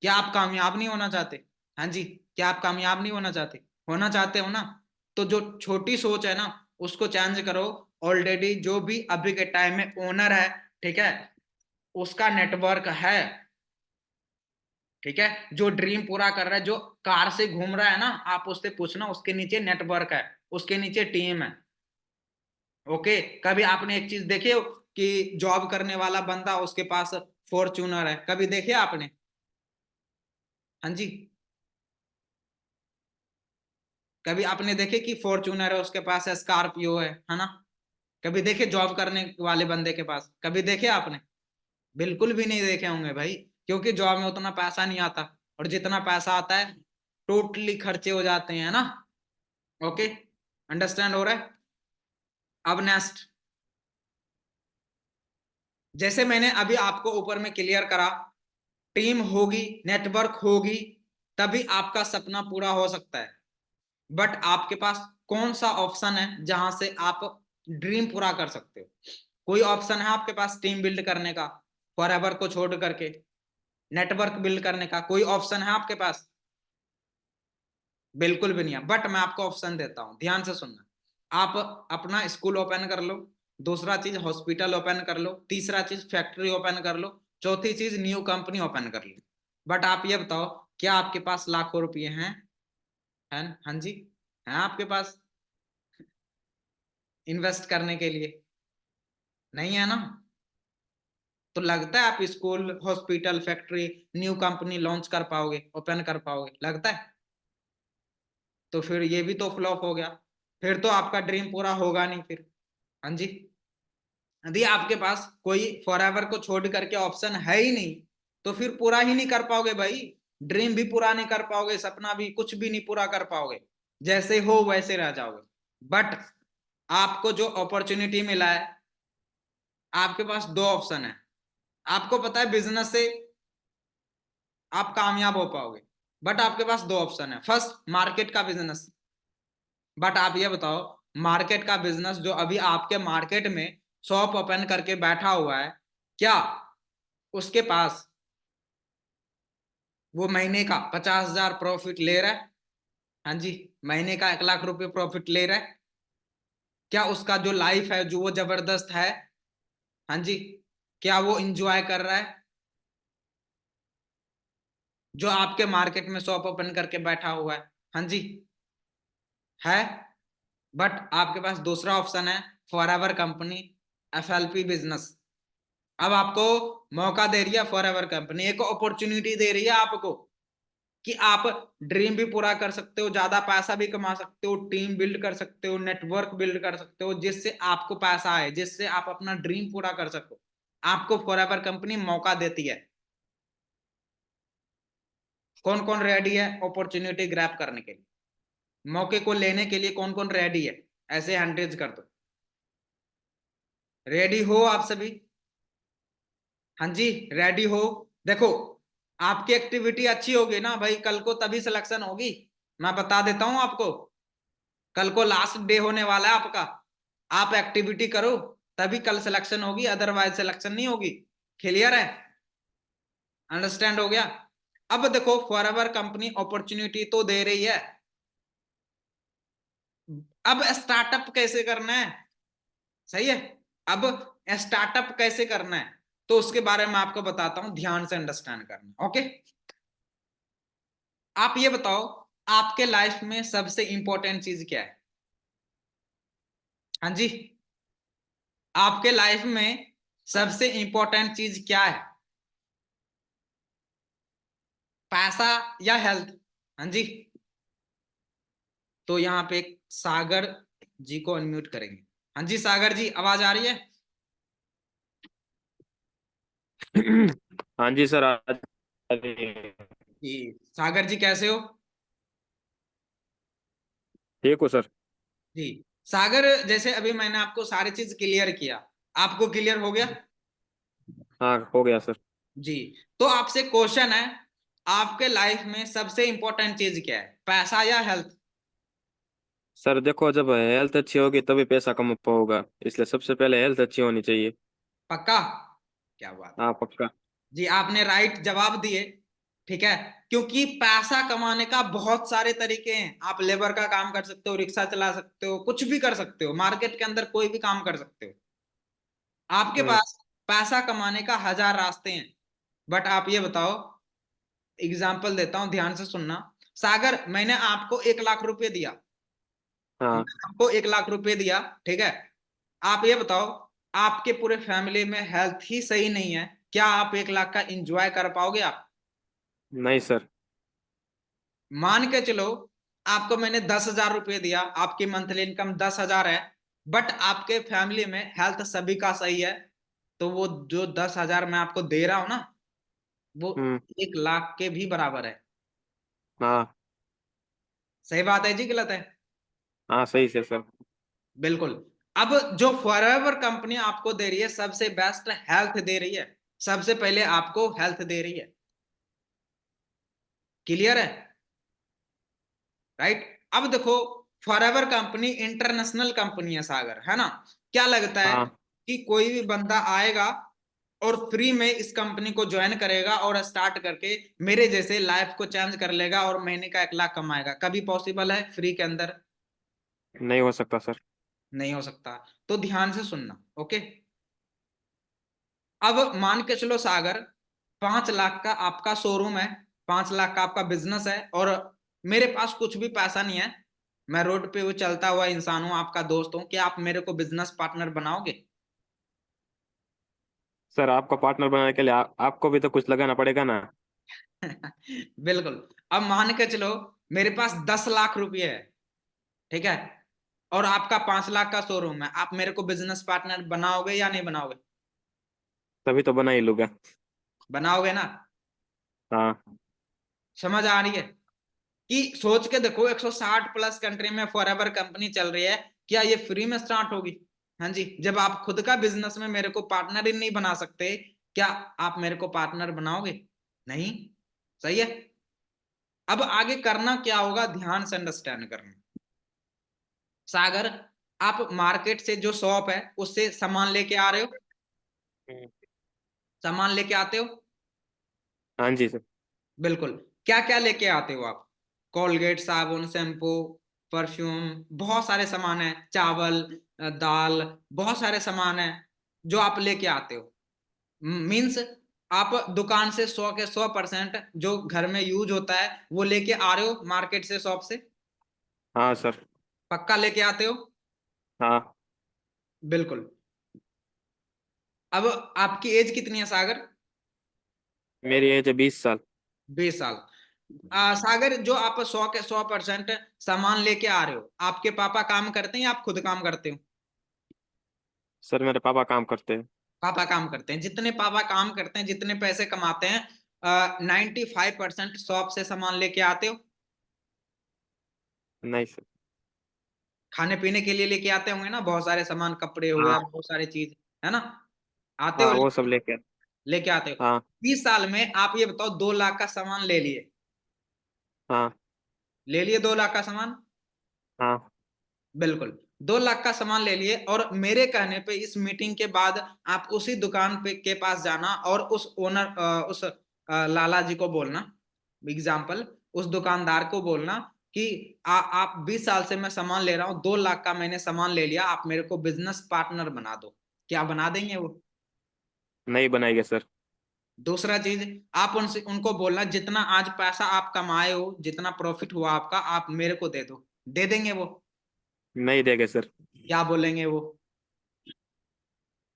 क्या आप कामयाब नहीं होना चाहते? हाँ जी, क्या आप कामयाब नहीं होना चाहते? होना चाहते हो ना? तो जो छोटी सोच है ना, उसको चेंज करो। ऑलरेडी जो भी अभी के टाइम में ओनर है, ठीक है, उसका नेटवर्क है, ठीक है? जो ड्रीम पूरा कर रहा है, जो कार से घूम रहा है ना, आप उससे पूछना, उसके नीचे नेटवर्क है, उसके नीचे टीम है। ओके, कभी आपने एक चीज देखी हो, कि जॉब करने वाला बंदा उसके पास फॉर्च्यूनर है, कभी देखे आपने? हाँ जी, कभी आपने देखे कि फॉर्च्यूनर है उसके पास, स्कॉर्पियो है ना? कभी देखे जॉब करने वाले बंदे के पास? कभी देखे आपने? बिल्कुल भी नहीं देखे होंगे भाई, क्योंकि जॉब में उतना पैसा नहीं आता, और जितना पैसा आता है टोटली खर्चे हो जाते हैं ना। ओके, अंडरस्टैंड हो रहा है? अब नेक्स्ट, जैसे मैंने अभी आपको ऊपर में क्लियर करा, टीम होगी, नेटवर्क होगी, तभी आपका सपना पूरा हो सकता है। बट आपके पास कौन सा ऑप्शन है जहां से आप ड्रीम पूरा कर सकते हो? कोई ऑप्शन है आपके पास टीम बिल्ड करने का, फॉरएवर को छोड़ करके नेटवर्क बिल्ड करने का? कोई ऑप्शन है आपके पास? बिल्कुल भी नहीं है। बट मैं आपको ऑप्शन देता हूं, ध्यान से सुनना। आप अपना स्कूल ओपन कर लो, दूसरा चीज हॉस्पिटल ओपन कर लो, तीसरा चीज फैक्ट्री ओपन कर लो, चौथी चीज न्यू कंपनी ओपन कर लो। बट आप ये बताओ, क्या आपके पास लाखों रुपए हैं? हैं? हाँ जी, हैं आपके पास इन्वेस्ट करने के लिए? नहीं है ना? तो लगता है आप school, hospital, factory, new company launch कर पाओगे, ओपन कर पाओगे? लगता है? तो फिर ये भी तो फ्लॉप हो गया, फिर तो आपका ड्रीम पूरा होगा नहीं फिर। हाँ जी, यदि आपके पास कोई फॉरएवर को छोड़ करके ऑप्शन है ही नहीं, तो फिर पूरा ही नहीं कर पाओगे भाई। ड्रीम भी पूरा नहीं कर पाओगे, सपना भी, कुछ भी नहीं पूरा कर पाओगे, जैसे हो वैसे रह जाओगे। बट आपको जो अपॉर्चुनिटी मिला है, आपके पास दो ऑप्शन है। आपको पता है बिजनेस से आप कामयाब हो पाओगे, बट आपके पास दो ऑप्शन है। फर्स्ट, मार्केट का बिजनेस। बट आप ये बताओ, मार्केट का बिजनेस जो अभी आपके मार्केट में शॉप ओपन करके बैठा हुआ है, क्या उसके पास वो महीने का 50,000 प्रॉफिट ले रहा है? हाँ जी, महीने का 1 लाख रुपए प्रॉफिट ले रहा है? क्या उसका जो लाइफ है जो वो जबरदस्त है? हाँ जी, क्या वो इंजॉय कर रहा है जो आपके मार्केट में शॉप ओपन करके बैठा हुआ है? हाँ जी, है। बट आपके पास दूसरा ऑप्शन है, फॉरएवर कंपनी, एफएलपी बिजनेस। अब आपको मौका दे रही है फॉरएवर कंपनी, एक अपॉर्चुनिटी दे रही है आपको कि आप ड्रीम भी पूरा कर सकते हो, ज्यादा पैसा भी कमा सकते हो, टीम बिल्ड कर सकते हो, नेटवर्क बिल्ड कर सकते हो, जिससे आपको पैसा आए, जिससे आप अपना ड्रीम पूरा कर सको। आपको फॉरएवर कंपनी मौका देती है। कौन कौन रेडी है अपॉर्चुनिटी ग्रैब करने के लिए, मौके को लेने के लिए? कौन कौन रेडी है? ऐसे हैंड कर दो। रेडी हो आप सभी? हाँ जी, रेडी हो? देखो, आपकी एक्टिविटी अच्छी होगी ना भाई, कल को तभी सिलेक्शन होगी। मैं बता देता हूं आपको, कल को लास्ट डे होने वाला है आपका। आप एक्टिविटी करो, तभी कल सिलेक्शन होगी, अदरवाइज सिलेक्शन नहीं होगी। क्लियर है? अंडरस्टैंड हो गया? अब देखो, फॉरएवर कंपनी अपॉर्चुनिटी तो दे रही है, अब स्टार्टअप कैसे करना है? सही है, अब स्टार्टअप कैसे करना है, तो उसके बारे में आपको बताता हूं, ध्यान से अंडरस्टैंड करना। ओके, आप ये बताओ, आपके लाइफ में सबसे इंपॉर्टेंट चीज क्या है? हाँ जी, आपके लाइफ में सबसे इंपॉर्टेंट चीज क्या है? पैसा या हेल्थ? हाँ जी, तो यहाँ पे एक सागर जी को अनम्यूट करेंगे। हाँ जी, सागर जी, आवाज आ रही है? हाँ जी सर, आज ठीक जी, सागर जी कैसे हो? हो सर। जी, सागर, जैसे अभी मैंने आपको सारी चीज क्लियर किया, आपको क्लियर हो गया? हाँ, हो गया सर। जी, तो आपसे क्वेश्चन है, आपके लाइफ में सबसे इंपॉर्टेंट चीज क्या है, पैसा या हेल्थ? सर देखो, जब हेल्थ अच्छी होगी तभी पैसा कम होगा, इसलिए सबसे पहले हेल्थ अच्छी होनी चाहिए। पक्का? क्या बात है हाँ पक्का। जी, आपने राइट जवाब दिए। ठीक है, क्योंकि पैसा कमाने का बहुत सारे तरीके हैं। आप लेबर का काम कर सकते हो, रिक्शा चला सकते हो, कुछ भी कर सकते हो, मार्केट के अंदर कोई भी काम कर सकते हो। आपके हम्म। पास पैसा कमाने का हजार रास्ते हैं। बट आप ये बताओ, एग्जाम्पल देता हूं, ध्यान से सुनना। सागर, मैंने आपको 1 लाख रुपए दिया, हाँ। मैंने आपको 1 लाख रुपए दिया, ठीक है? आप ये बताओ, आपके पूरे फैमिली में हेल्थ ही सही नहीं है, क्या आप 1 लाख का एंजॉय कर पाओगे आप? नहीं सर। मान के चलो आपको मैंने 10,000 रुपये दिया, आपकी मंथली इनकम 10,000 है, बट आपके फैमिली में हेल्थ सभी का सही है, तो वो जो 10,000 मैं आपको दे रहा हूं ना, वो हम्म। 1 लाख के भी बराबर है। हाँ। सही बात है जी, गलत है? हाँ सही से सर। बिल्कुल। अब जो फॉरएवर कंपनी आपको दे रही है, सबसे बेस्ट हेल्थ दे रही है, सबसे पहले आपको हेल्थ दे रही है। क्लियर है? राइट। अब देखो, फॉरएवर कंपनी इंटरनेशनल कंपनी है सागर, है ना? क्या लगता है हाँ। कि कोई भी बंदा आएगा और फ्री में इस कंपनी को ज्वाइन करेगा और स्टार्ट करके मेरे जैसे लाइफ को चेंज कर लेगा और महीने का 1 लाख कमाएगा? कभी पॉसिबल है फ्री के अंदर? नहीं हो सकता सर। नहीं हो सकता। तो ध्यान से सुनना, ओके? अब मान के चलो सागर, 5 लाख का आपका शोरूम है, 5 लाख का आपका बिजनेस है, और मेरे पास कुछ भी पैसा नहीं है, मैं रोड पे वो चलता हुआ इंसान हूं, आपका दोस्त हूं, क्या आप मेरे को बिजनेस पार्टनर बनाओगे? सर आपको पार्टनर बनाने के लिए आपको भी तो कुछ लगाना पड़ेगा ना। बिल्कुल। अब मान के चलो मेरे पास 10 लाख रुपए है, ठीक है, और आपका 5 लाख का शोरूम है, आप मेरे को बिजनेस पार्टनर बनाओगे या नहीं बनाओगे? तभी तो बना ही लूंगा। बनाओगे ना? हाँ। समझ आ रही है? कि सोच के देखो, 160 प्लस कंट्री में फॉरएवर कंपनी चल रही है, क्या ये फ्री में स्टार्ट होगी? हाँ जी। जब आप खुद का बिजनेस में मेरे को पार्टनर ही नहीं बना सकते, क्या आप मेरे को पार्टनर बनाओगे? नहीं। सही है। अब आगे करना क्या होगा, ध्यान से अंडरस्टैंड करना। सागर, आप मार्केट से जो शॉप है उससे सामान लेके आ रहे हो, हम्म। सामान लेके आते हो? हाँ जी सर। बिल्कुल। क्या क्या लेके आते हो आप? कोलगेट, साबुन, शैम्पू, परफ्यूम, बहुत सारे सामान है, चावल, दाल, बहुत सारे सामान है जो आप लेके आते हो। मीन्स आप दुकान से 100 के 100% जो घर में यूज होता है वो लेके आ रहे हो मार्केट से, शॉप से। हाँ सर। पक्का लेके आते हो? हाँ। बिल्कुल। अब आपकी एज कितनी है सागर? मेरी एज है 20 साल। 20 साल। सागर, जो आप 100 के 100% सामान लेके आ रहे हो, आपके पापा काम करते हैं या आप खुद काम करते हो? सर मेरे पापा काम करते हैं। पापा काम करते हैं। जितने पापा काम करते हैं, जितने पैसे कमाते हैं, 95% शॉप से सामान लेके आते हो? नहीं सर। खाने पीने के लिए लेके आते होंगे ना, बहुत सारे सामान, कपड़े हो गया, हाँ। बहुत सारी चीज, है ना? आते हो हाँ वो सब लेके? लेके। लेके आते हो। हाँ। 20 साल में आप ये बताओ, 2 लाख का सामान ले लिए? हाँ। ले लिए 2 लाख का सामान? हाँ। बिल्कुल। 2 लाख का सामान ले लिए, और मेरे कहने पे इस मीटिंग के बाद आप उसी दुकान पे के पास जाना और उस ओनर, उस लाला जी को बोलना, एग्जाम्पल, उस दुकानदार को बोलना कि आप 20 साल से मैं सामान ले रहा हूँ, 2 लाख का मैंने सामान ले लिया, आप मेरे को बिजनेस पार्टनर बना दो। क्या बना देंगे वो? नहीं बनाएंगे सर। दूसरा चीज, आप उनसे उनको बोलना, जितना आज पैसा आप कमाए हो, जितना प्रॉफिट हुआ आपका, आप मेरे को दे दो। दे देंगे वो? नहीं देंगे सर। क्या बोलेंगे वो?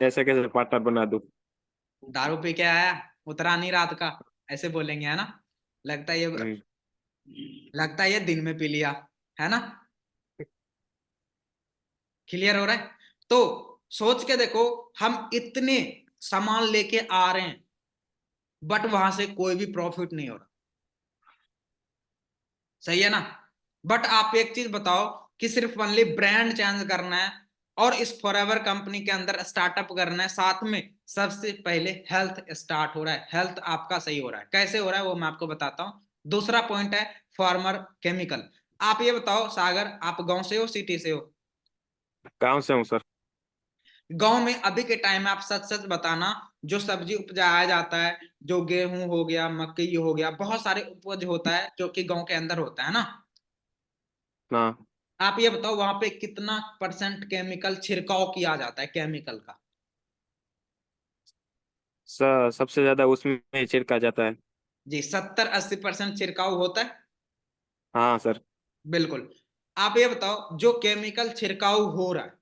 ऐसे कैसे पार्टनर बना दूं। दारू पी के आया, उतरा नहीं रात का, ऐसे बोलेंगे, है ना? लगता है ये, हम्म। लगता है ये दिन में पी लिया, है ना? क्लियर हो रहा है? तो सोच के देखो, हम इतने सामान लेके आ रहे हैं, बट वहां से कोई भी प्रॉफिट नहीं हो रहा। सही है ना? बट आप एक चीज बताओ, कि सिर्फ ओनली ब्रांड चेंज करना है और इस फॉरएवर कंपनी के अंदर स्टार्टअप करना है, साथ में सबसे पहले हेल्थ स्टार्ट हो रहा है, हेल्थ आपका सही हो रहा है। कैसे हो रहा है वो मैं आपको बताता हूँ। दूसरा पॉइंट है फार्मर केमिकल। आप ये बताओ सागर, आप गांव से हो सिटी से हो? गाँव से हूँ सर। गांव में अभी के टाइम में आप सच सच बताना, जो सब्जी उपजाया जाता है, जो गेहूं हो गया, मकई हो गया, बहुत सारे उपज होता है जो कि गांव के अंदर होता है ना। हाँ। आप ये बताओ वहां पे कितना % केमिकल छिड़काव किया जाता है, केमिकल का? सबसे ज्यादा उसमें ही छिड़का जाता है। जी, 70-80% छिड़काव होता है। हाँ सर। बिल्कुल। आप ये बताओ, जो केमिकल छिड़काव हो रहा है,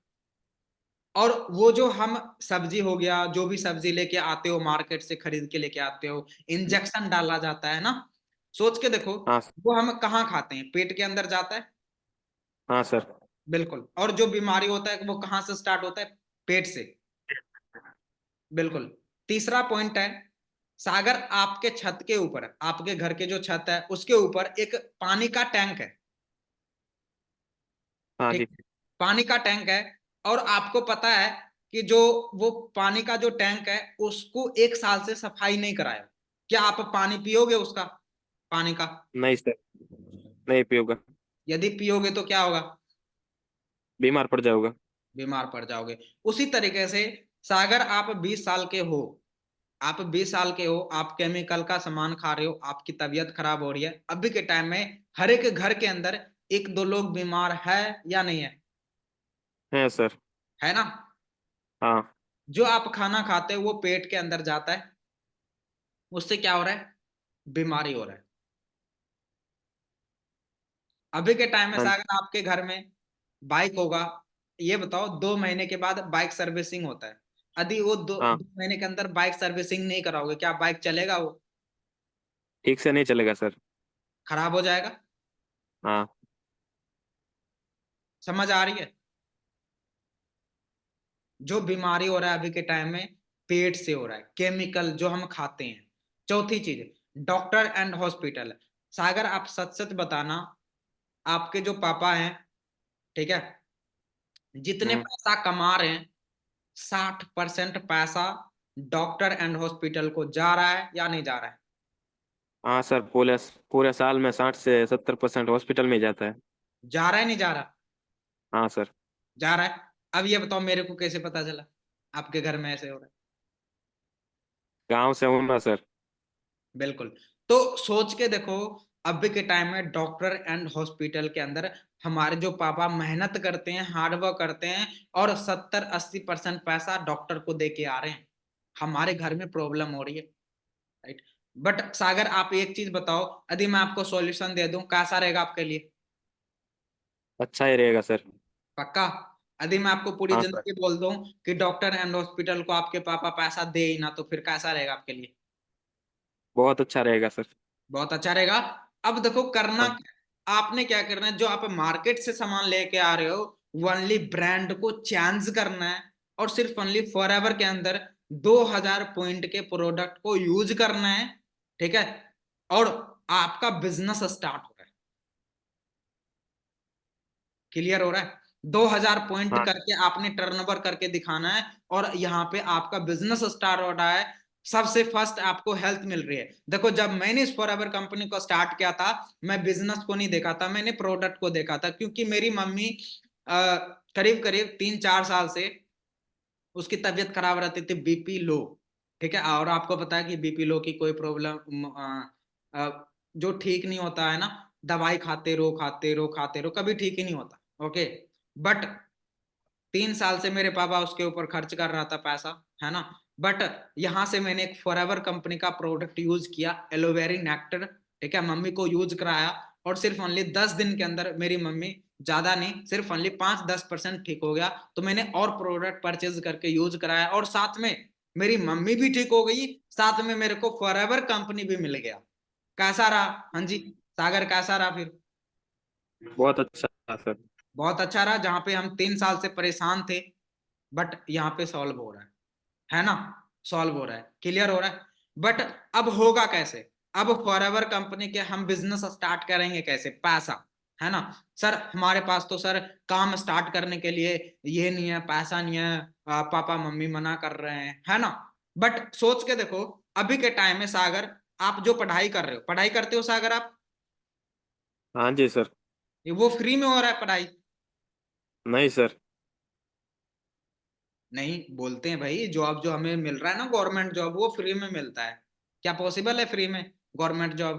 और वो जो हम सब्जी हो गया, जो भी सब्जी लेके आते हो मार्केट से खरीद के लेके आते हो, इंजेक्शन डाला जाता है ना, सोच के देखो, हाँ। वो हम कहाँ खाते हैं? पेट के अंदर जाता है। हाँ सर। बिल्कुल। और जो बीमारी होता है वो कहाँ से स्टार्ट होता है? पेट से। बिल्कुल। तीसरा पॉइंट है, सागर आपके छत के ऊपर, आपके घर के जो छत है उसके ऊपर एक पानी का टैंक है। हाँ ठीक जी। है? पानी का टैंक है। और आपको पता है कि जो वो पानी का जो टैंक है उसको 1 साल से सफाई नहीं कराया। क्या आप पानी पियोगे उसका? पानी का? नहीं सर, नहीं पियूंगा। यदि पियोगे तो क्या होगा? बीमार पड़ जाऊंगा। बीमार पड़ जाओगे। उसी तरीके से सागर, आप 20 साल के हो, आप 20 साल के हो, आप केमिकल का सामान खा रहे हो, आपकी तबीयत खराब हो रही है, अभी के टाइम में हर एक घर के अंदर एक दो लोग बीमार है या नहीं है? है सर। है ना? हाँ। जो आप खाना खाते हो वो पेट के अंदर जाता है, उससे क्या हो रहा है? बीमारी हो रहा है। अभी के टाइम में हाँ से जी। अगर आपके घर में बाइक होगा, ये बताओ 2 महीने के बाद बाइक सर्विसिंग होता है, यदि वो दो हाँ। 2 महीने के अंदर बाइक सर्विसिंग नहीं कराओगे, क्या बाइक चलेगा? वो ठीक से नहीं चलेगा सर। खराब हो जाएगा। हाँ। समझ आ रही है? जो बीमारी हो रहा है अभी के टाइम में, पेट से हो रहा है, केमिकल जो हम खाते हैं। चौथी चीज, डॉक्टर एंड हॉस्पिटल। सागर आप सच सच बताना, आपके जो पापा हैं, ठीक है, जितने हम्म। पैसा कमा रहे हैं, 60% पैसा डॉक्टर एंड हॉस्पिटल को जा रहा है या नहीं जा रहा है? हाँ सर, पूरे पूरे साल में 60 से 70% हॉस्पिटल में ही जाता है। जा रहा है नहीं जा रहा? हाँ सर। जा रहा है। अब ये बताओ मेरे को कैसे पता चला आपके घर में ऐसे हो रहा है? गांव से हूँ ना सर। बिल्कुल। तो सोच के देखो, अभी के टाइम में डॉक्टर एंड हॉस्पिटल के अंदर हमारे जो पापा मेहनत करते हैं, हार्डवर्क करते हैं, और 70-80% पैसा डॉक्टर को दे के आ रहे हैं, हमारे घर में प्रॉब्लम हो रही है। राइट। बट सागर आप एक चीज बताओ, यदि मैं आपको सॉल्यूशन दे दूं, कैसा रहेगा आपके लिए? अच्छा ही रहेगा सर। पक्का? यदि मैं आपको पूरी हाँ सर। जिंदगी बोल दूं कि डॉक्टर एंड हॉस्पिटल को आपके पापा पैसा दे ही ना, तो फिर कैसा रहेगा आपके लिए? बहुत अच्छा रहेगा सर। बहुत अच्छा रहेगा। अब देखो करना हाँ। क्या? आपने क्या करना है, जो आप मार्केट से सामान लेके आ रहे हो, ओनली ब्रांड को चेंज करना है, और सिर्फ ओनली फॉर एवर के अंदर 2000 पॉइंट के प्रोडक्ट को यूज करना है। ठीक है? और आपका बिजनेस स्टार्ट हो रहा है। क्लियर हो रहा है? 2000 पॉइंट हाँ। करके आपने टर्नओवर करके दिखाना है, और यहाँ पे आपका बिजनेस स्टार्ट हो रहा है। सबसे फर्स्ट आपको हेल्थ मिल रही है। देखो, जब मैंने इस फॉरएवर कंपनी को स्टार्ट किया था, मैं बिजनेस को नहीं देखा था, मैंने प्रोडक्ट को देखा था, क्योंकि मेरी मम्मी करीब करीब 3-4 साल से उसकी तबीयत खराब रहती थी, बीपी लो। ठीक है? और आपको पता है कि बीपी लो की कोई प्रॉब्लम जो ठीक नहीं होता है ना, दवाई खाते रहो खाते रहो खाते रहो, कभी ठीक ही नहीं होता। ओके। बट 3 साल से मेरे पापा उसके ऊपर खर्च कर रहा था पैसा, है ना। बट यहाँ से मैंने एक फॉरएवर कंपनी का प्रोडक्ट यूज किया, एलोवेरी नेक्टर। ठीक है? मम्मी को यूज कराया, और सिर्फ ओनली 10 दिन के अंदर मेरी मम्मी, ज्यादा नहीं, सिर्फ ओनली 5-10% ठीक हो गया। तो मैंने और प्रोडक्ट परचेज करके यूज कराया, और साथ में मेरी मम्मी भी ठीक हो गई, साथ में मेरे को फॉरएवर कंपनी भी मिल गया। कैसा रहा? हाँ जी। सागर कैसा रहा फिर? बहुत अच्छा सर। बहुत अच्छा रहा। जहां पे हम 3 साल से परेशान थे, बट यहाँ पे सॉल्व हो रहा है ना? सॉल्व हो रहा है, क्लियर हो रहा है। बट अब होगा कैसे? अब फॉरएवर कंपनी के हम बिजनेस स्टार्ट करेंगे कैसे? पैसा, है ना। सर हमारे पास तो सर काम स्टार्ट करने के लिए ये नहीं है, पैसा नहीं है, पापा मम्मी मना कर रहे हैं, है ना। बट सोच के देखो, अभी के टाइम में सागर, आप जो पढ़ाई कर रहे हो, पढ़ाई करते हो सागर आप, हाँ जी सर। वो फ्री में हो रहा है पढ़ाई? नहीं सर। नहीं, बोलते हैं भाई, जॉब जो हमें मिल रहा है ना, गवर्नमेंट जॉब, वो फ्री में मिलता है। क्या पॉसिबल है फ्री में गवर्नमेंट जॉब?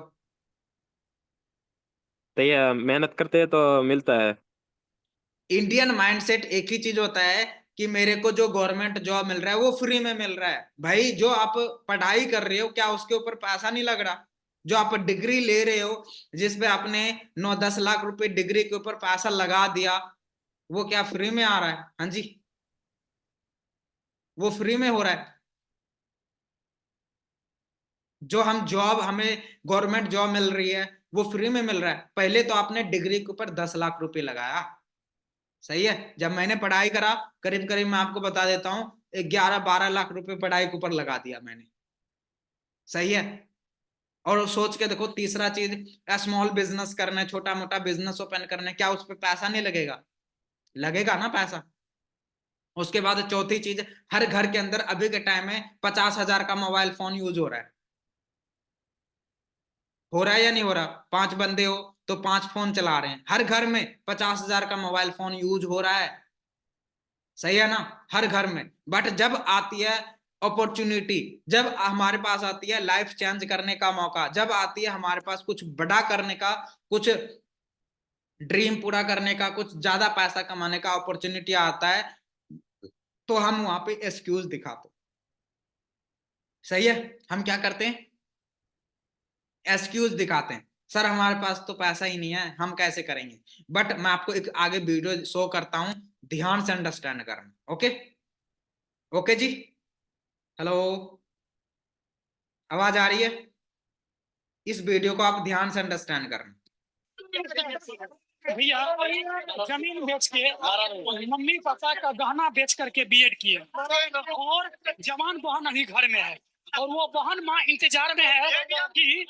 तो ये मेहनत करते हैं तो मिलता है। इंडियन माइंडसेट एक ही चीज होता है कि मेरे को जो गवर्नमेंट जॉब मिल रहा है वो फ्री में मिल रहा है। भाई जो आप पढ़ाई कर रहे हो, क्या उसके ऊपर पैसा नहीं लग रहा? जो आप डिग्री ले रहे हो, जिसपे आपने 9-10 लाख रुपए डिग्री के ऊपर पैसा लगा दिया, वो क्या फ्री में आ रहा है? हाँ जी। वो फ्री में हो रहा है। जो हम जॉब, हमें गवर्नमेंट जॉब मिल रही है वो फ्री में मिल रहा है। पहले तो आपने डिग्री के ऊपर 10 लाख रुपए लगाया, सही है। जब मैंने पढ़ाई करा, करीब करीब मैं आपको बता देता हूँ 11-12 लाख रुपए पढ़ाई के ऊपर लगा दिया मैंने, सही है। और सोच के देखो, तीसरा चीज, स्मॉल बिजनेस करना है, छोटा मोटा बिजनेस ओपन करना है, क्या उस पर पैसा नहीं लगेगा? लगेगा ना पैसा। उसके बाद चौथी चीज, हर घर के अंदर अभी के टाइम में 50,000 का मोबाइल फोन यूज हो रहा है। हो रहा है या नहीं हो रहा? 5 बंदे हो तो 5 फोन चला रहे हैं, हर घर में 50,000 का मोबाइल फोन यूज हो रहा है, सही है ना, हर घर में। बट जब आती है अपॉर्चुनिटी, जब हमारे पास आती है लाइफ चेंज करने का मौका, जब आती है हमारे पास कुछ बड़ा करने का, कुछ ड्रीम पूरा करने का, कुछ ज्यादा पैसा कमाने का अपॉर्चुनिटी आता है, तो हम वहां पे एक्सक्यूज दिखाते, सही है। हम क्या करते हैं? एक्सक्यूज दिखाते हैं, सर हमारे पास तो पैसा ही नहीं है, हम कैसे करेंगे। बट मैं आपको एक आगे वीडियो शो करता हूं, ध्यान से अंडरस्टैंड करना, ओके? ओके जी, हेलो, आवाज आ रही है? इस वीडियो को आप ध्यान से अंडरस्टैंड करना। भैया जमीन बेच के, मम्मी पापा का गहना बेच करके बीएड किए, और जवान बहन अभी घर में है, और वो बहन माँ इंतजार में है कि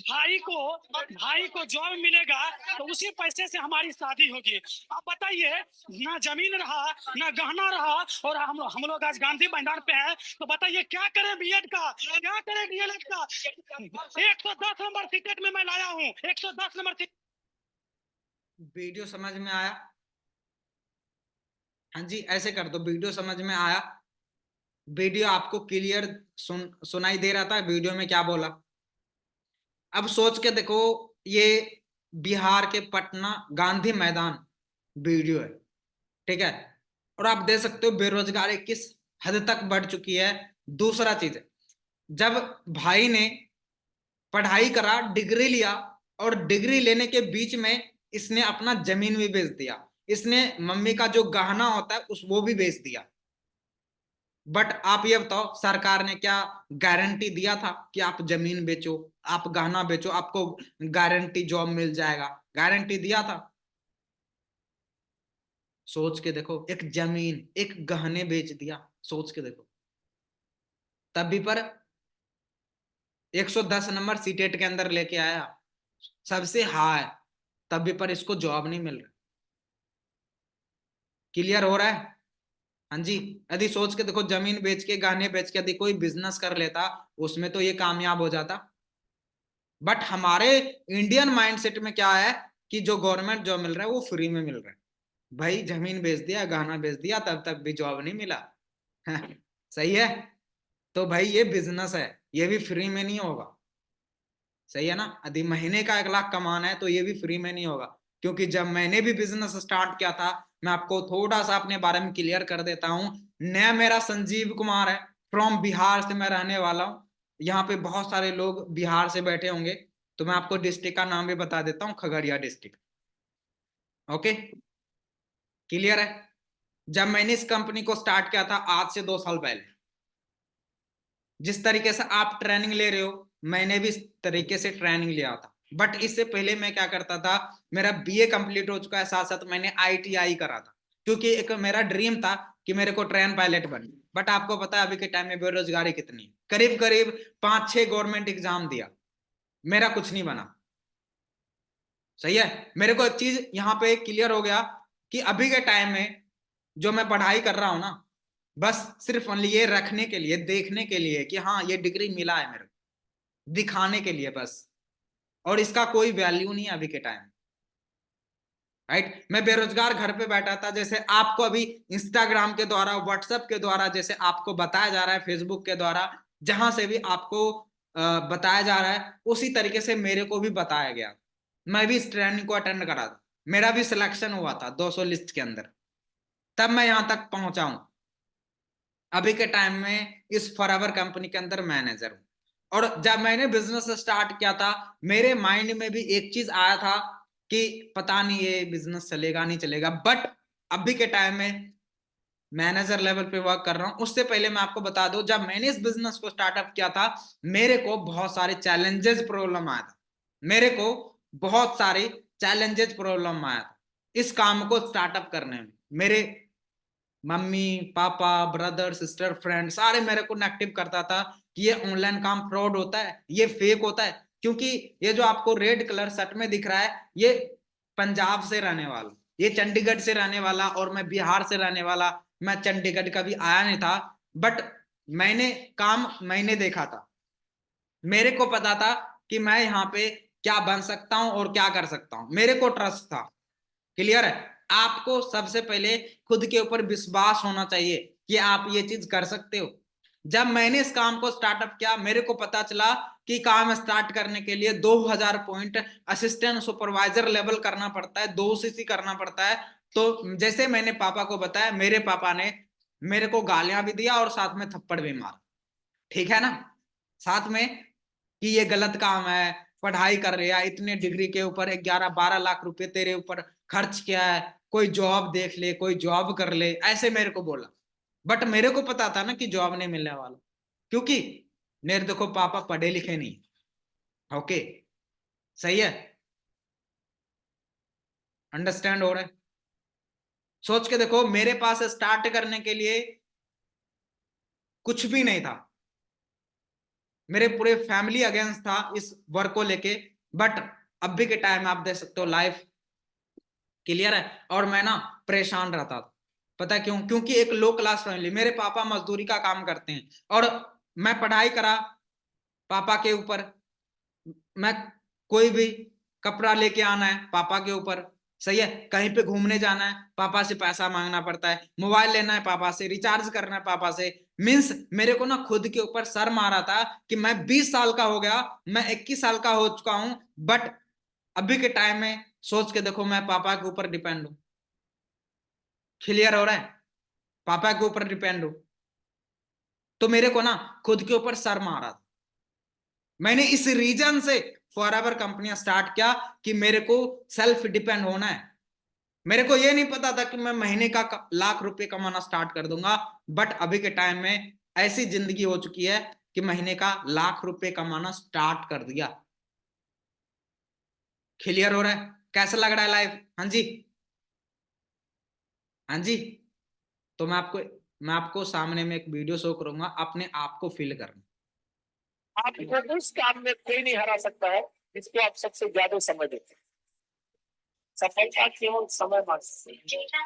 भाई को जॉब मिलेगा तो उसी पैसे से हमारी शादी होगी। आप बताइए, ना जमीन रहा ना गहना रहा, और हम लोग आज गांधी मैदान पे हैं, तो बताइए क्या करें बीएड का, क्या करें डीएलएड का। 110 नंबर टिकट में मैं लाया हूँ, 110 नंबर। वीडियो समझ में आया? हाँ जी, ऐसे कर दो, वीडियो समझ में आया? वीडियो आपको क्लियर सुनाई दे रहा था? वीडियो में क्या बोला? अब सोच के देखो, ये बिहार के पटना गांधी मैदान वीडियो है, ठीक है। और आप देख सकते हो बेरोजगारी किस हद तक बढ़ चुकी है। दूसरा चीज, जब भाई ने पढ़ाई करा, डिग्री लिया, और डिग्री लेने के बीच में इसने अपना जमीन भी बेच दिया, इसने मम्मी का जो गहना होता है उस वो भी बेच दिया। बट आप ये बताओ, सरकार ने क्या गारंटी दिया था कि आप जमीन बेचो, आप गहना बेचो, आपको गारंटी जॉब मिल जाएगा? गारंटी दिया था? सोच के देखो, एक जमीन, एक गहने बेच दिया, सोच के देखो। तभी पर 110 नंबर सीटेट के अंदर लेके आया, सबसे हाई, तभी पर इसको जॉब नहीं मिल रहा। क्लियर हो रहा है? हाँ जी। यदि सोच के देखो, जमीन बेच के, गहने बेच के यदि कोई बिजनेस कर लेता, उसमें तो ये कामयाब हो जाता। बट हमारे इंडियन माइंडसेट में क्या है कि जो गवर्नमेंट जॉब मिल रहा है वो फ्री में मिल रहा है। भाई जमीन बेच दिया, गहना बेच दिया, तब तक भी जॉब नहीं मिला। सही है। तो भाई ये बिजनेस है, ये भी फ्री में नहीं होगा, सही है ना। यदि महीने का 1 लाख कमाना है तो ये भी फ्री में नहीं होगा। क्योंकि जब मैंने भी बिजनेस स्टार्ट किया था, मैं आपको थोड़ा सा अपने बारे में क्लियर कर देता हूँ। नया मेरा संजीव कुमार है, फ्रॉम बिहार से मैं रहने वाला हूँ। यहाँ पे बहुत सारे लोग बिहार से बैठे होंगे, तो मैं आपको डिस्ट्रिक्ट का नाम भी बता देता हूँ, खगड़िया डिस्ट्रिक्ट। ओके, क्लियर है? जब मैंने इस कंपनी को स्टार्ट किया था आज से 2 साल पहले, जिस तरीके से आप ट्रेनिंग ले रहे हो, मैंने भी इस तरीके से ट्रेनिंग लिया था। बट इससे पहले मैं क्या करता था, मेरा बीए कंप्लीट हो चुका है, साथ साथ मैंने आईटीआई करा था, क्योंकि एक मेरा ड्रीम था कि मेरे को ट्रेन पायलट बने। बट आपको पता है अभी के टाइम में बेरोजगारी कितनी है, करीब करीब 5-6 गवर्नमेंट एग्जाम दिया, मेरा कुछ नहीं बना, सही है। मेरे को एक चीज यहाँ पे क्लियर हो गया कि अभी के टाइम में जो मैं पढ़ाई कर रहा हूं ना, बस सिर्फ ओनली ये रखने के लिए, देखने के लिए कि हाँ ये डिग्री मिला है मेरे को, दिखाने के लिए बस। और इसका कोई वैल्यू नहीं है अभी के टाइम, राइट। मैं बेरोजगार घर पे बैठा था, जैसे आपको अभी इंस्टाग्राम के द्वारा, व्हाट्सएप के द्वारा जैसे आपको बताया जा रहा है, फेसबुक के द्वारा, जहां से भी आपको बताया जा रहा है, उसी तरीके से मेरे को भी बताया गया। मैं भी इस ट्रेनिंग को अटेंड करा था, मेरा भी सिलेक्शन हुआ था 200 लिस्ट के अंदर, तब मैं यहां तक पहुंचा हूं। अभी के टाइम में इस फॉरएवर कंपनी के अंदर मैनेजर हूं। और जब मैंने बिजनेस स्टार्ट किया था, मेरे माइंड में भी एक चीज आया था कि पता नहीं ये बिजनेस चलेगा नहीं चलेगा। बट अभी के टाइम में मैनेजर लेवल पे वर्क कर रहा हूं। उससे पहले मैं आपको बता दूं, जब मैंने इस बिजनेस को स्टार्टअप किया था, मेरे को बहुत सारे चैलेंजेस प्रॉब्लम आया था। मेरे को बहुत सारे चैलेंजेस प्रॉब्लम आया था इस काम को स्टार्टअप करने में। मेरे mummy papa brother sister friend सारे मेरे को नेगेटिव करता था कि ये ऑनलाइन काम फ्रॉड होता है, ये फेक होता है। क्योंकि ये जो आपको रेड कलर शर्ट में दिख रहा है, ये पंजाब से रहने वाला, ये चंडीगढ़ से रहने वाला, और मैं बिहार से रहने वाला। मैं चंडीगढ़ कभी आया नहीं था, बट मैंने देखा था। मेरे को पता था कि मैं यहाँ पे क्या बन सकता हूं और क्या कर सकता हूं। मेरे को ट्रस्ट था। क्लियर है? आपको सबसे पहले खुद के ऊपर विश्वास होना चाहिए कि आप ये चीज कर सकते हो। जब मैंने इस काम को स्टार्टअप किया, मेरे को पता चला कि काम स्टार्ट करने के लिए 2000 पॉइंट असिस्टेंट सुपरवाइजर लेवल करना पड़ता है, 2 सीसी करना पड़ता है। तो जैसे मैंने पापा को बताया, मेरे पापा ने मेरे को गालियां भी दिया और साथ में थप्पड़ भी मारा। ठीक है ना? साथ में कि ये गलत काम है, पढ़ाई कर रहा है, इतने डिग्री के ऊपर 11-12 लाख रुपए तेरे ऊपर खर्च किया है, कोई जॉब देख ले, कोई जॉब कर ले, ऐसे मेरे को बोला। बट मेरे को पता था ना कि जॉब नहीं मिलने वाला, क्योंकि मेरे देखो पापा पढ़े लिखे नहीं। ओके, सही है? अंडरस्टैंड हो रहा है? सोच के देखो, मेरे पास स्टार्ट करने के लिए कुछ भी नहीं था। मेरे पूरे फैमिली अगेंस्ट था इस वर्क को लेके। बट अभी के टाइम आप देख सकते हो लाइफ क्लियर है। और मैं ना परेशान रहता था। पता क्यों? क्योंकि एक लो क्लास फैमिली, मेरे पापा मजदूरी का काम करते हैं और मैं पढ़ाई करा पापा के ऊपर। मैं कोई भी कपड़ा लेके आना है पापा के ऊपर, सही है? कहीं पे घूमने जाना है पापा से पैसा मांगना पड़ता है, मोबाइल लेना है पापा से, रिचार्ज करना है पापा से। मीन्स मेरे को ना खुद के ऊपर शर्म आ रहा था कि मैं 20 साल का हो गया, मैं 21 साल का हो चुका हूं, बट अभी के टाइम में सोच के देखो मैं पापा के ऊपर डिपेंड हूं। क्लियर हो रहा है? पापा के ऊपर डिपेंड हूं। तो मेरे को ना खुद के ऊपर शर्म आ रहा था। मैंने इस रीजन से फॉरएवर कंपनियां स्टार्ट किया कि मेरे को सेल्फ डिपेंड होना है। मेरे को ये नहीं पता था कि मैं महीने का लाख रुपए कमाना स्टार्ट कर दूंगा, बट अभी के टाइम में ऐसी जिंदगी हो चुकी है कि महीने का लाख रुपए कमाना स्टार्ट कर दिया। क्लियर हो रहा है? कैसा लग रहा है लाइफ? हाँ जी, हाँ जी। तो मैं आपको सामने में एक वीडियो शो करूंगा, अपने आप को फील करना। आपको उस काम में कोई नहीं हरा सकता है जिसको आप सबसे ज्यादा समय देते हैं। सफलता केवल समय मांगती है।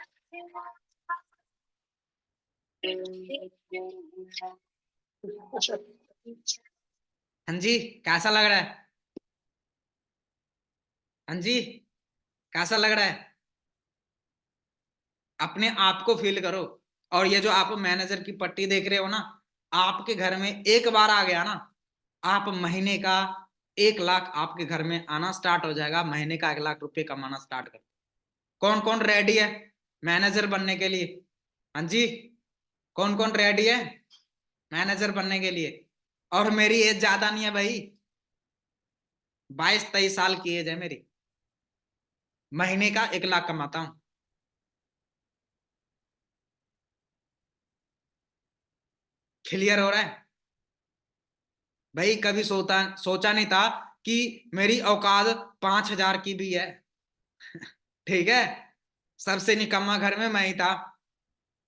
हाँ जी, कैसा लग रहा है? हाँ जी, कैसा लग रहा है? अपने आप को फील करो। और ये जो आप मैनेजर की पट्टी देख रहे हो ना, आपके घर में एक बार आ गया ना, आप महीने का 1 लाख आपके घर में आना स्टार्ट हो जाएगा। महीने का 1 लाख रुपए कमाना स्टार्ट कर। कौन कौन रेडी है मैनेजर बनने के लिए? हाँ जी, कौन कौन रेडी है मैनेजर बनने के लिए? और मेरी एज ज्यादा नहीं है भाई, 22-23 साल की एज है मेरी। महीने का 1 लाख कमाता हूं। क्लियर हो रहा है भाई? कभी सोचा नहीं था कि मेरी औकात 5,000 की भी है। ठीक है? सबसे निकम्मा घर में मैं ही था।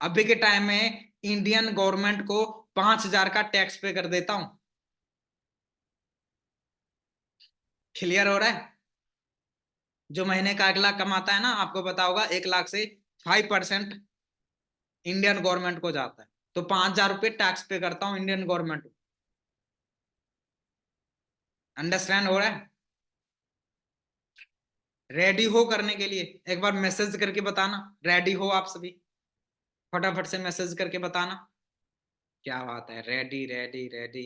अभी के टाइम में इंडियन गवर्नमेंट को 5,000 का टैक्स पे कर देता हूं। क्लियर हो रहा है? जो महीने का 1 लाख कमाता है ना, आपको पता होगा 1 लाख से 5% इंडियन गवर्नमेंट को जाता है। तो 5,000 रुपये टैक्स पे करता हूं इंडियन गवर्नमेंट को। अंडरस्टैंड हो रहा है? रेडी हो करने के लिए एक बार मैसेज करके बताना, रेडी हो आप सभी? फटाफट से मैसेज करके बताना। क्या बात है, रेडी रेडी रेडी।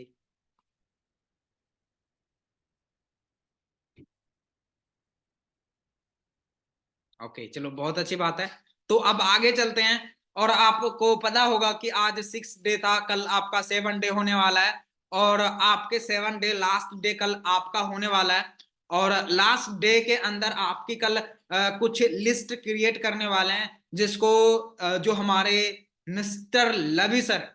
ओके, चलो बहुत अच्छी बात है। तो अब आगे चलते हैं। और आपको पता होगा कि आज 6 डे था, कल आपका 7 डे होने वाला है। और आपके 7 डे लास्ट डे कल आपका होने वाला है। और लास्ट डे के अंदर आपकी कल कुछ लिस्ट क्रिएट करने वाले हैं, जिसको जो हमारे मिस्टर लवी सर,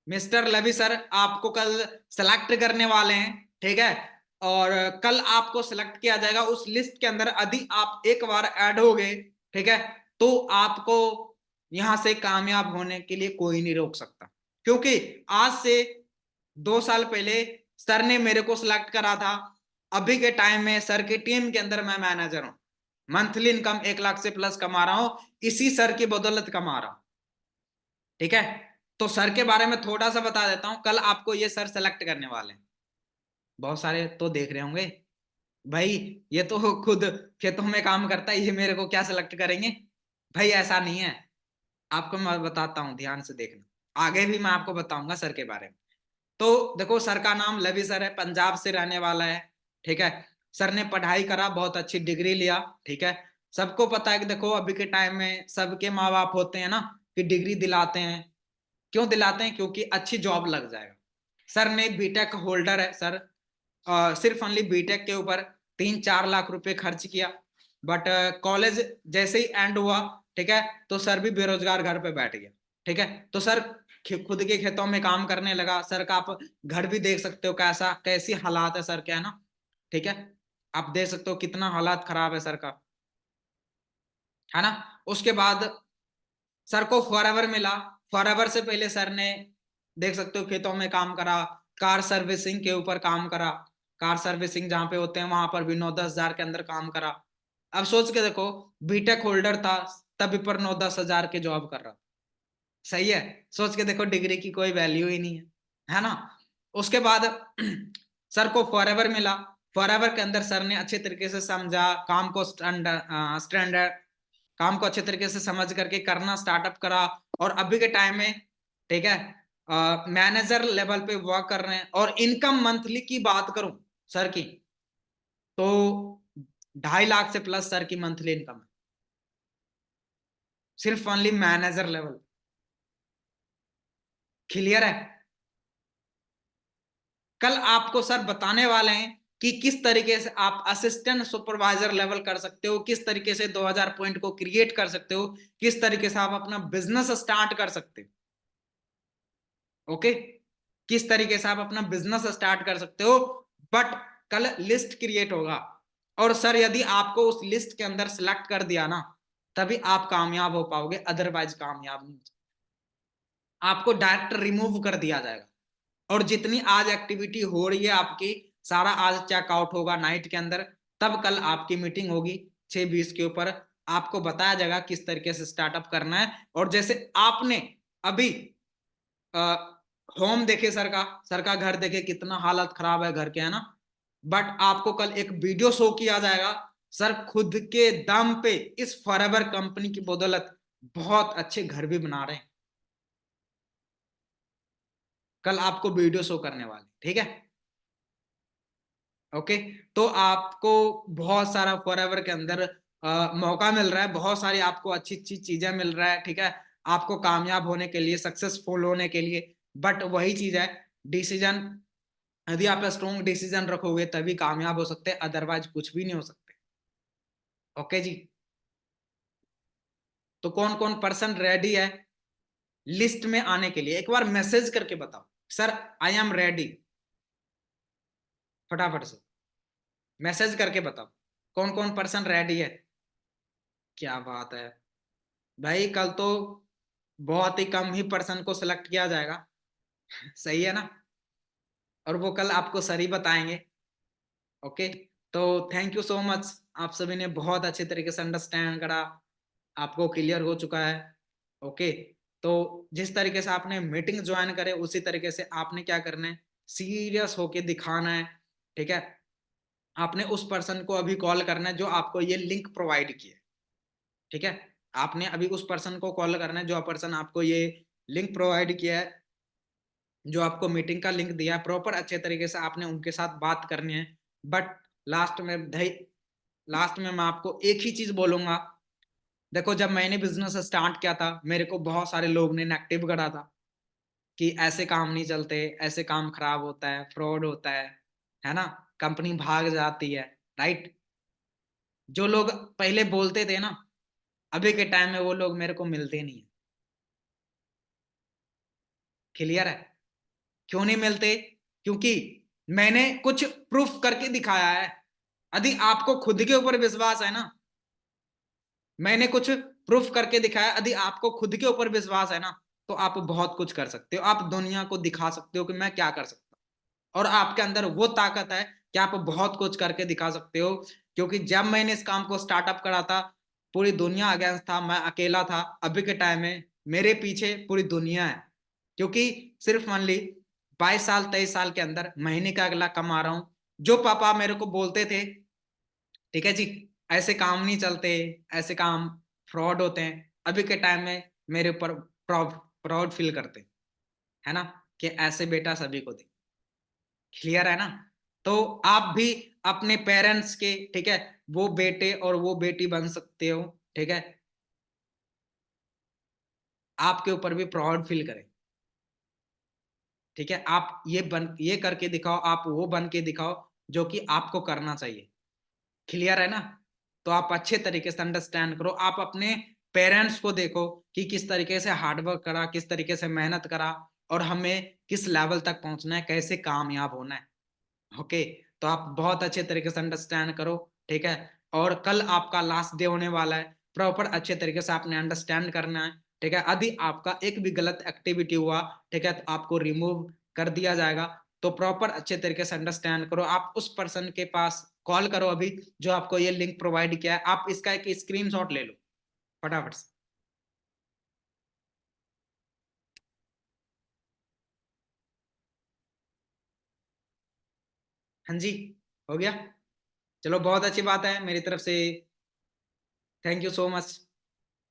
मिस्टर लवी सर आपको कल सेलेक्ट करने वाले हैं, ठीक है। और कल आपको सिलेक्ट किया जाएगा उस लिस्ट के अंदर। यदि आप एक बार ऐड हो गए, ठीक है, तो आपको यहां से कामयाब होने के लिए कोई नहीं रोक सकता, क्योंकि आज से 2 साल पहले सर ने मेरे को सिलेक्ट करा था। अभी के टाइम में सर की टीम के अंदर मैं मैनेजर हूं, मंथली इनकम 1 लाख से प्लस कमा रहा हूं, इसी सर की बदौलत कमा रहा हूं, ठीक है। तो सर के बारे में थोड़ा सा बता देता हूं। कल आपको ये सर सेलेक्ट करने वाले हैं। बहुत सारे तो देख रहे होंगे भाई, ये तो खुद खेतों में काम करता है, ये मेरे को क्या सिलेक्ट करेंगे? भाई ऐसा नहीं है, आपको मैं बताता हूँ, ध्यान से देखना, आगे भी मैं आपको बताऊंगा सर के बारे में। तो देखो, सर का नाम लवी सर है, पंजाब से रहने वाला है, ठीक है। सर ने पढ़ाई करा, बहुत अच्छी डिग्री लिया, ठीक है। सबको पता है कि देखो अभी के टाइम में सबके माँ बाप होते हैं ना कि डिग्री दिलाते हैं। क्यों दिलाते हैं? क्योंकि अच्छी जॉब लग जाएगा। सर ने बीटेक होल्डर है सर, सिर्फ ओनली बीटेक के ऊपर 3-4 लाख रुपए खर्च किया। बट कॉलेज जैसे ही एंड हुआ, ठीक है, तो सर भी बेरोजगार घर पे बैठ गया, ठीक है। तो सर खुद के खेतों में काम करने लगा। सर का आप घर भी देख सकते हो, कैसा कैसी हालात है सर के, है ना, ठीक है। आप देख सकते हो कितना हालात खराब है सर का, है ना। उसके बाद सर को फॉरएवर मिला। फॉरएवर से पहले सर ने देख सकते हो खेतों में काम करा, कार सर्विसिंग के ऊपर काम करा, कार सर्विसिंग जहां पे होते हैं वहां पर भी 9-10 हजार के अंदर काम करा। अब सोच के देखो, बीटेक होल्डर था तभी पर 9-10 हजार के जॉब कर रहा। सही है, सोच के देखो, डिग्री की कोई वैल्यू ही नहीं है ना। उसके बाद सर को फॉरएवर मिला। फॉरएवर के अंदर सर ने अच्छे तरीके से समझा काम को, स्टैंडर्ड काम को अच्छे तरीके से समझ करके करना स्टार्टअप करा। और अभी के टाइम में, ठीक है, मैनेजर लेवल पे वर्क कर रहे हैं। और इनकम मंथली की बात करूं सर की, तो 2.5 लाख से प्लस सर की मंथली इनकम है, सिर्फ ओनली मैनेजर लेवल। क्लियर है? कल आपको सर बताने वाले हैं कि किस तरीके से आप असिस्टेंट सुपरवाइजर लेवल कर सकते हो, किस तरीके से 2000 पॉइंट को क्रिएट कर सकते हो, किस तरीके से आप अपना बिजनेस स्टार्ट कर सकते हो। ओके, किस तरीके से आप अपना बिजनेस स्टार्ट कर सकते हो। बट कल लिस्ट क्रिएट होगा, और सर यदि आपको उस लिस्ट के अंदर सिलेक्ट कर दिया ना, तभी आप कामयाब हो पाओगे, अदरवाइज कामयाब नहीं। आपको डायरेक्ट रिमूव कर दिया जाएगा। और जितनी आज एक्टिविटी हो रही है आपकी, सारा आज चेकआउट होगा नाइट के अंदर। तब कल आपकी मीटिंग होगी 6:20 के ऊपर, आपको बताया जाएगा किस तरीके से स्टार्टअप करना है। और जैसे आपने अभी होम देखे सर का घर देखे, कितना हालत खराब है घर के, है ना। बट आपको कल एक वीडियो शो किया जाएगा, सर खुद के दम पे इस फॉरएवर कंपनी की बदौलत बहुत अच्छे घर भी बना रहे हैं। कल आपको वीडियो शो करने वाले, ठीक है। ओके, तो आपको बहुत सारा फॉरएवर के अंदर मौका मिल रहा है, बहुत सारी आपको अच्छी अच्छी चीजें मिल रहा है, ठीक है, आपको कामयाब होने के लिए, सक्सेसफुल होने के लिए। बट वही चीज है, डिसीजन, यदि आप स्ट्रॉन्ग डिसीजन रखोगे तभी कामयाब हो सकते हैं, अदरवाइज कुछ भी नहीं हो सकते। ओके जी, तो कौन कौन पर्सन रेडी है लिस्ट में आने के लिए? एक बार मैसेज करके बताओ, सर आई एम रेडी, फटाफट से मैसेज करके बताओ कौन कौन पर्सन रेडी है। क्या बात है भाई, कल तो बहुत ही कम ही पर्सन को सिलेक्ट किया जाएगा। सही है ना, और वो कल आपको सर ही बताएंगे। ओके, तो थैंक यू सो मच, आप सभी ने बहुत अच्छे तरीके से अंडरस्टैंड करा, आपको क्लियर हो चुका है। ओके, तो जिस तरीके से आपने मीटिंग ज्वाइन करे, उसी तरीके से आपने क्या करना है, सीरियस होके दिखाना है, ठीक है। आपने उस पर्सन को अभी कॉल करना है जो आपको ये लिंक प्रोवाइड किया, ठीक है। आपने अभी उस पर्सन को कॉल करना है जो पर्सन आपको ये लिंक प्रोवाइड किया है, जो आपको मीटिंग का लिंक दिया है। प्रॉपर अच्छे तरीके से आपने उनके साथ बात करनी है। बट लास्ट में मैं आपको एक ही चीज बोलूंगा, देखो जब मैंने बिजनेस स्टार्ट किया था, मेरे को बहुत सारे लोग ने नेगेटिव करा था कि ऐसे काम नहीं चलते, ऐसे काम खराब होता है, फ्रॉड होता है ना, कंपनी भाग जाती है, राइट। जो लोग पहले बोलते थे ना, अभी के टाइम में वो लोग मेरे को मिलते नहीं है। क्लियर है? क्यों नहीं मिलते? क्योंकि मैंने कुछ प्रूफ करके दिखाया है। यदि आपको खुद के ऊपर विश्वास है ना, मैंने कुछ प्रूफ करके दिखाया, यदि आपको खुद के ऊपर विश्वास है ना, तो आप बहुत कुछ कर सकते हो। आप दुनिया को दिखा सकते हो कि मैं क्या कर सकता हूं, और आपके अंदर वो ताकत है कि आप बहुत कुछ करके दिखा सकते हो। क्योंकि जब मैंने इस काम को स्टार्टअप करा था, पूरी दुनिया अगेंस्ट था, मैं अकेला था। अभी के टाइम में मेरे पीछे पूरी दुनिया है, क्योंकि सिर्फ मान ली 22 साल 23 साल के अंदर महीने का अगला कमा रहा हूं। जो पापा मेरे को बोलते थे, ठीक है जी, ऐसे काम नहीं चलते, ऐसे काम फ्रॉड होते हैं, अभी के टाइम में मेरे ऊपर प्राउड फील करते हैं, है ना, कि ऐसे बेटा सभी को दे। क्लियर है ना? तो आप भी अपने पेरेंट्स के, ठीक है, वो बेटे और वो बेटी बन सकते हो। ठीक है, आपके ऊपर भी प्राउड फील करें। ठीक है, आप ये करके दिखाओ, आप वो बन के दिखाओ जो कि आपको करना चाहिए। क्लियर है ना? तो आप अच्छे तरीके से अंडरस्टैंड करो। आप अपने पेरेंट्स को देखो कि किस तरीके से हार्डवर्क करा, किस तरीके से मेहनत करा, और हमें किस लेवल तक पहुंचना है, कैसे कामयाब होना है। ओके, तो आप बहुत अच्छे तरीके से अंडरस्टैंड करो। ठीक है, और कल आपका लास्ट डे होने वाला है, प्रॉपर अच्छे तरीके से आपने अंडरस्टैंड करना है। ठीक है, यदि आपका एक भी गलत एक्टिविटी हुआ, ठीक है, तो आपको रिमूव कर दिया जाएगा। तो प्रॉपर अच्छे तरीके से अंडरस्टैंड करो। आप उस पर्सन के पास कॉल करो अभी, जो आपको ये लिंक प्रोवाइड किया है। आप इसका एक स्क्रीनशॉट ले लो फटाफट से। हाँ जी, हो गया? चलो, बहुत अच्छी बात है मेरी तरफ से। Thank you so much.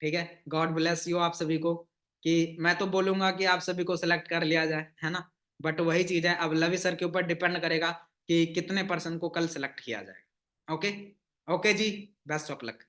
ठीक है, गॉड ब्लेस यू आप सभी को। कि मैं तो बोलूंगा कि आप सभी को सिलेक्ट कर लिया जाए, है ना, बट वही चीज है, अब लवी सर के ऊपर डिपेंड करेगा कि कितने पर्सन को कल सिलेक्ट किया जाएगा। ओके, ओके जी, बेस्ट ऑफ लक।